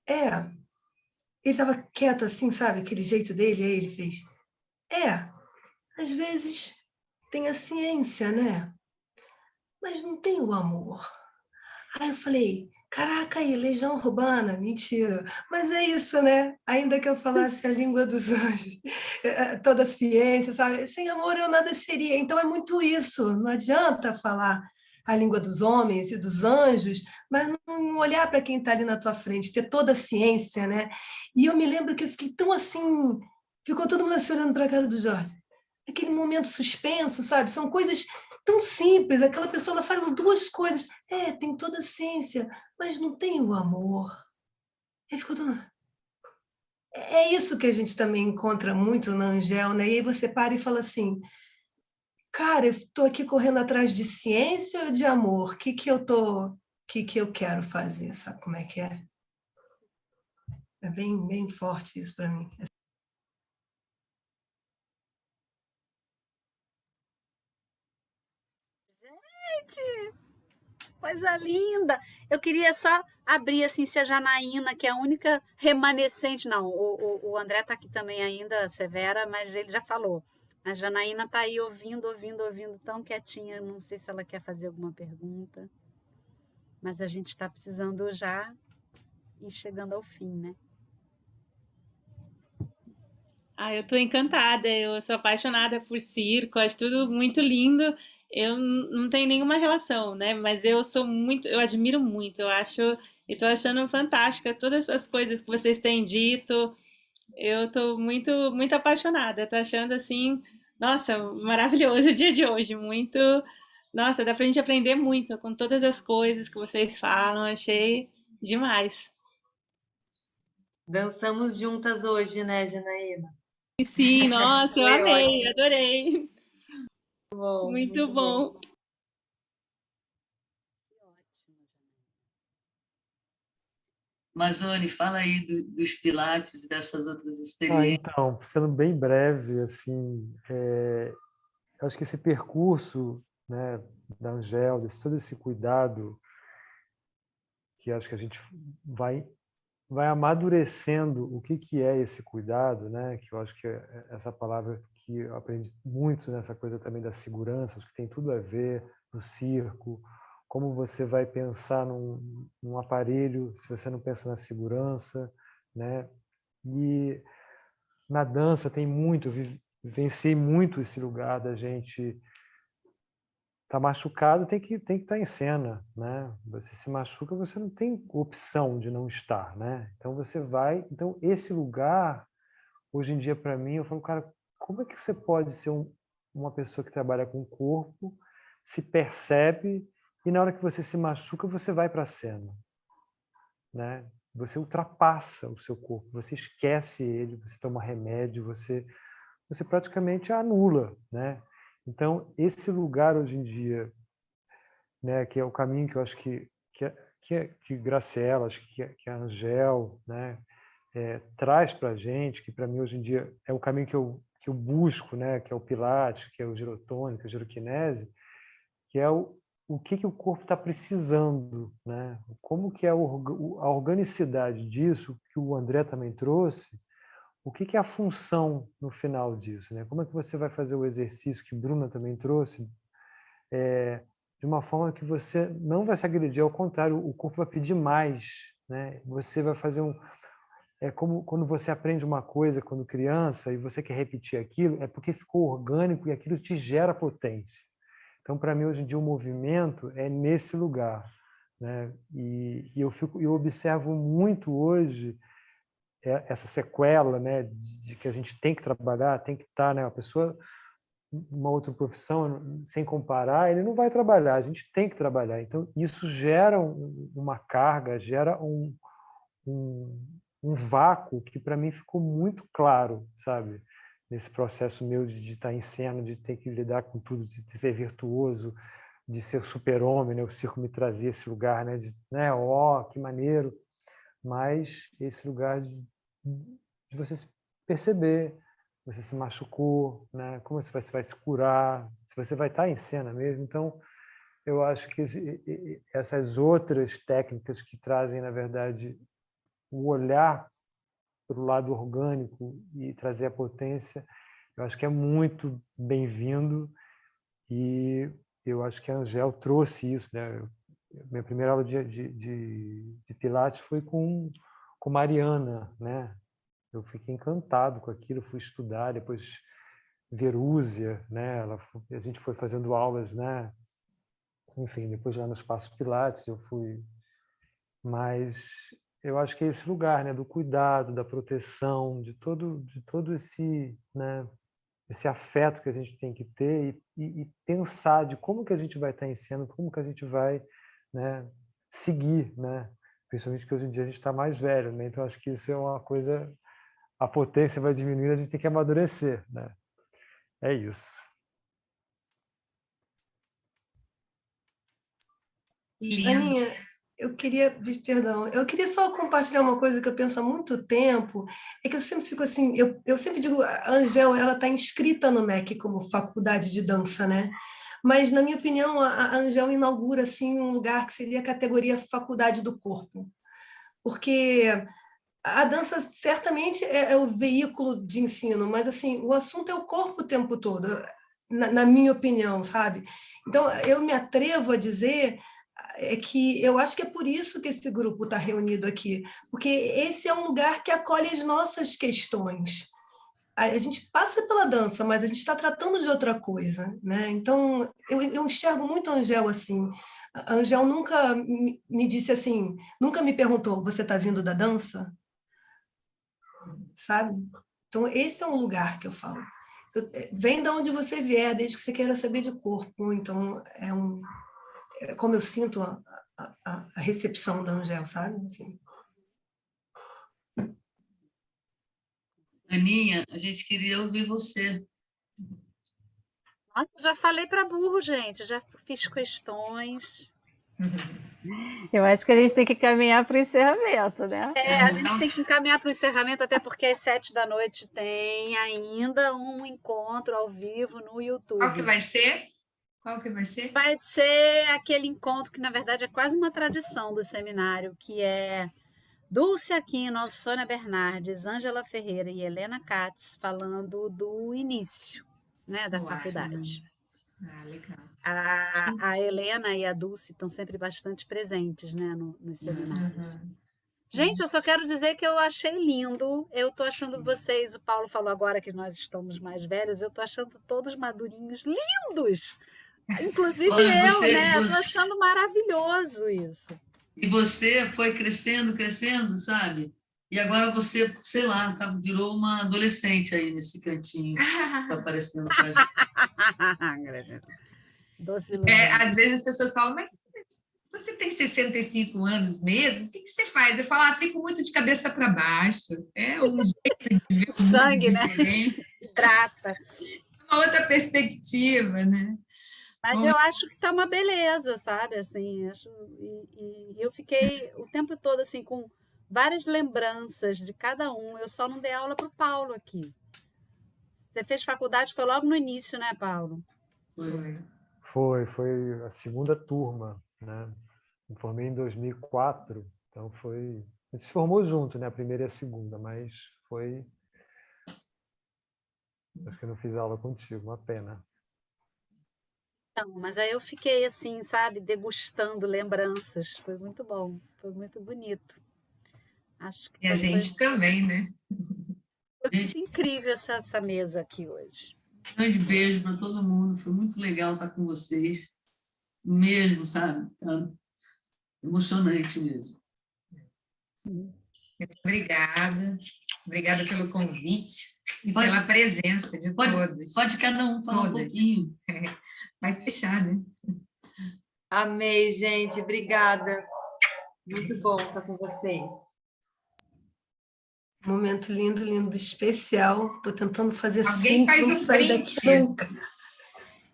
ele estava quieto assim, sabe, aquele jeito dele, aí ele fez, às vezes tem a ciência, né, mas não tem o amor. Aí eu falei, caraca, aí, Legião Urbana, mentira. Mas é isso, né? Ainda que eu falasse a língua dos anjos, toda a ciência, sabe? Sem amor eu nada seria. Então é muito isso. Não adianta falar a língua dos homens e dos anjos, mas não olhar para quem está ali na tua frente, ter toda a ciência, né? E eu me lembro que eu fiquei tão assim, ficou todo mundo assim olhando para a cara do Jorge. Aquele momento suspenso, sabe? São coisas tão simples, aquela pessoa ela fala duas coisas, tem toda a ciência, mas não tem o amor. Ficou tudo... É isso que a gente também encontra muito na Angel, né? E aí você para e fala assim, cara, eu estou aqui correndo atrás de ciência ou de amor? Que eu quero fazer, sabe como é que é? É bem, bem forte isso para mim. Gente! Coisa linda! Eu queria só abrir assim, se a Janaína, que é a única remanescente, não, o André está aqui também ainda, Severa, mas ele já falou. A Janaína está aí ouvindo, tão quietinha, não sei se ela quer fazer alguma pergunta, mas a gente está precisando já ir chegando ao fim, né? Eu estou encantada, eu sou apaixonada por circo, acho tudo muito lindo. Eu não tenho nenhuma relação, né? Mas eu admiro muito, eu tô achando fantástica todas as coisas que vocês têm dito. Eu estou muito, muito apaixonada, tô achando assim, nossa, maravilhoso o dia de hoje, muito, nossa, dá pra gente aprender muito com todas as coisas que vocês falam, achei demais. Dançamos juntas hoje, né, Janaína? E sim, nossa, eu Foi amei, ótimo. adorei. Bom, Muito muito bom. bom. Mazone, fala aí dos Pilates, dessas outras experiências. Então, sendo bem breve, assim, eu acho que esse percurso, né, da Angel, todo esse cuidado, que acho que a gente vai amadurecendo o que é esse cuidado, né? Que eu acho que é essa palavra que eu aprendi muito nessa coisa também da segurança, acho que tem tudo a ver no circo, como você vai pensar num aparelho se você não pensa na segurança, né? E na dança tem muito, eu vivenciei muito esse lugar da gente tá machucado, tem que estar em cena, né? Você se machuca, você não tem opção de não estar, né? Então você vai, então esse lugar hoje em dia para mim, eu falo, cara, como é que você pode ser uma pessoa que trabalha com o corpo, se percebe e na hora que você se machuca, você vai para a cena, né? Você ultrapassa o seu corpo, você esquece ele, você toma remédio, você praticamente anula, né? Então, esse lugar hoje em dia, né, que é o caminho que eu acho que Graciela, acho que a Angel, né, traz para a gente, que para mim hoje em dia é o caminho que eu busco, né, que é o Pilates, que é o girotônico, a giroquinese, que é o que o corpo está precisando, né? Como que é a organicidade disso, que o André também trouxe, o que é a função no final disso, né? Como é que você vai fazer o exercício que Bruna também trouxe, de uma forma que você não vai se agredir, ao contrário, o corpo vai pedir mais, né? Você vai fazer é como quando você aprende uma coisa quando criança e você quer repetir aquilo, é porque ficou orgânico e aquilo te gera potência. Então, para mim, hoje em dia, o movimento é nesse lugar, né? E eu observo muito hoje essa sequela, né, de que a gente tem que trabalhar, tem que estar, né, a pessoa, uma outra profissão, sem comparar, ele não vai trabalhar, a gente tem que trabalhar. Então, isso gera uma carga, gera um vácuo que para mim ficou muito claro, sabe? Nesse processo meu de estar em cena, de ter que lidar com tudo, de ser virtuoso, de ser super-homem, né? O circo me trazia esse lugar, né? Né? Que maneiro. Mas esse lugar de você se perceber, você se machucou, né? Como você vai se curar, se você vai estar em cena mesmo. Então, eu acho que essas outras técnicas que trazem, na verdade, o olhar para o lado orgânico e trazer a potência, eu acho que é muito bem-vindo e eu acho que a Angel trouxe isso, né? Minha primeira aula de Pilates foi com Mariana, né? Eu fiquei encantado com aquilo, fui estudar, depois Verúzia, né? A gente foi fazendo aulas, né? Enfim, depois lá no Espaço Pilates eu fui, mas eu acho que é esse lugar, né, do cuidado, da proteção, de todo esse, né, esse afeto que a gente tem que ter e pensar de como que a gente vai estar em cena, como que a gente vai, né, seguir, né? Principalmente que hoje em dia a gente está mais velho, né? Então acho que isso é uma coisa, a potência vai diminuindo, a gente tem que amadurecer, né? É isso. Aninha, eu queria só compartilhar uma coisa que eu penso há muito tempo, é que eu sempre fico assim, eu sempre digo, a Angel, ela está inscrita no MEC como faculdade de dança, né? mas, na minha opinião, a Angel inaugura assim, um lugar que seria a categoria faculdade do corpo, porque a dança certamente é o veículo de ensino, mas assim, o assunto é o corpo o tempo todo, na minha opinião, sabe? Então, eu me atrevo a dizer que eu acho que é por isso que esse grupo está reunido aqui, porque esse é um lugar que acolhe as nossas questões. A gente passa pela dança, mas a gente está tratando de outra coisa, né? Então, eu enxergo muito a Angel assim. A Angel nunca me disse assim, nunca me perguntou, você está vindo da dança? Sabe? Então, esse é um lugar que eu falo. Vem de onde você vier, desde que você queira saber de corpo. Então, é como eu sinto a recepção da Angel, sabe? Assim. Aninha, a gente queria ouvir você. Nossa, já falei para burro, gente, já fiz questões. Eu acho que a gente tem que caminhar para o encerramento, né? A gente tem que encaminhar para o encerramento, até porque às 19h tem ainda um encontro ao vivo no YouTube. Qual que vai ser? Qual que vai ser? Vai ser aquele encontro que, na verdade, é quase uma tradição do seminário, que é Dulce Aquino, Sônia Bernardes, Ângela Ferreira e Helena Katz falando do início, né, da faculdade. Legal. A Helena e a Dulce estão sempre bastante presentes, né, nos seminários. Gente, eu só quero dizer que eu achei lindo. Eu estou achando vocês, o Paulo falou agora que nós estamos mais velhos, eu estou achando todos madurinhos, lindos! Inclusive Olha, eu, né? Eu estou achando maravilhoso isso. E você foi crescendo, sabe? E agora você, sei lá, virou uma adolescente aí nesse cantinho que está aparecendo pra gente. Doce Às vezes as pessoas falam, mas você tem 65 anos mesmo? O que você faz? Eu falo, fico muito de cabeça para baixo. É um jeito de ver o sangue, né? Hidrata. Uma outra perspectiva, né? Mas eu acho que tá uma beleza, sabe? Assim, e eu fiquei o tempo todo assim com várias lembranças de cada um. Eu só não dei aula para o Paulo aqui. Você fez faculdade, foi logo no início, né, Paulo? Foi a segunda turma, né? Me formei em 2004, então foi... A gente se formou junto, né? A primeira e a segunda, mas foi... Acho que eu não fiz aula contigo, uma pena. Não, mas aí eu fiquei assim, sabe, degustando lembranças. Foi muito bom, foi muito bonito. Acho que e a gente também, né? Foi muito incrível essa mesa aqui hoje. Um grande beijo para todo mundo, foi muito legal estar com vocês. Mesmo, sabe? Emocionante mesmo. Muito obrigada. Obrigada pelo convite e pela presença de todos. Pode cada um falar um pouquinho. Vai fechar, né? Amei, gente. Obrigada. Muito bom estar com vocês. Momento lindo, lindo, especial. Estou tentando fazer Alguém faz um print.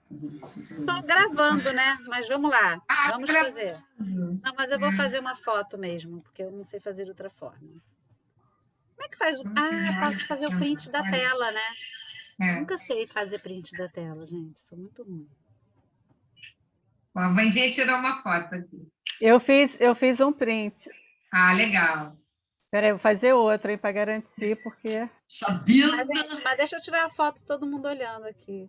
Estou gravando, né? Mas vamos lá. Vamos fazer. Não, mas eu vou fazer uma foto mesmo, porque eu não sei fazer de outra forma. Como é que faz? Posso fazer o print da tela, né? Nunca sei fazer print da tela, gente. Sou muito ruim. A Vandinha tirou uma foto aqui. Eu fiz um print. Legal. Espera aí, vou fazer outra, hein, para garantir, porque... Sabia! Mas deixa eu tirar a foto, todo mundo olhando aqui.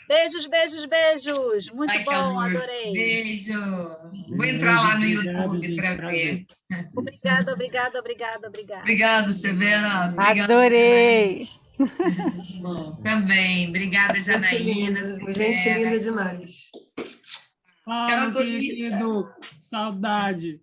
Beijos, beijos, beijos. Muito bom, adorei. Beijo. Vou entrar lá no YouTube para ver. Obrigada, obrigada, obrigada, obrigada. Obrigado, Severa. Adorei. Bom. Também. Obrigada, Janaína. Gente linda demais. Querido, saudade.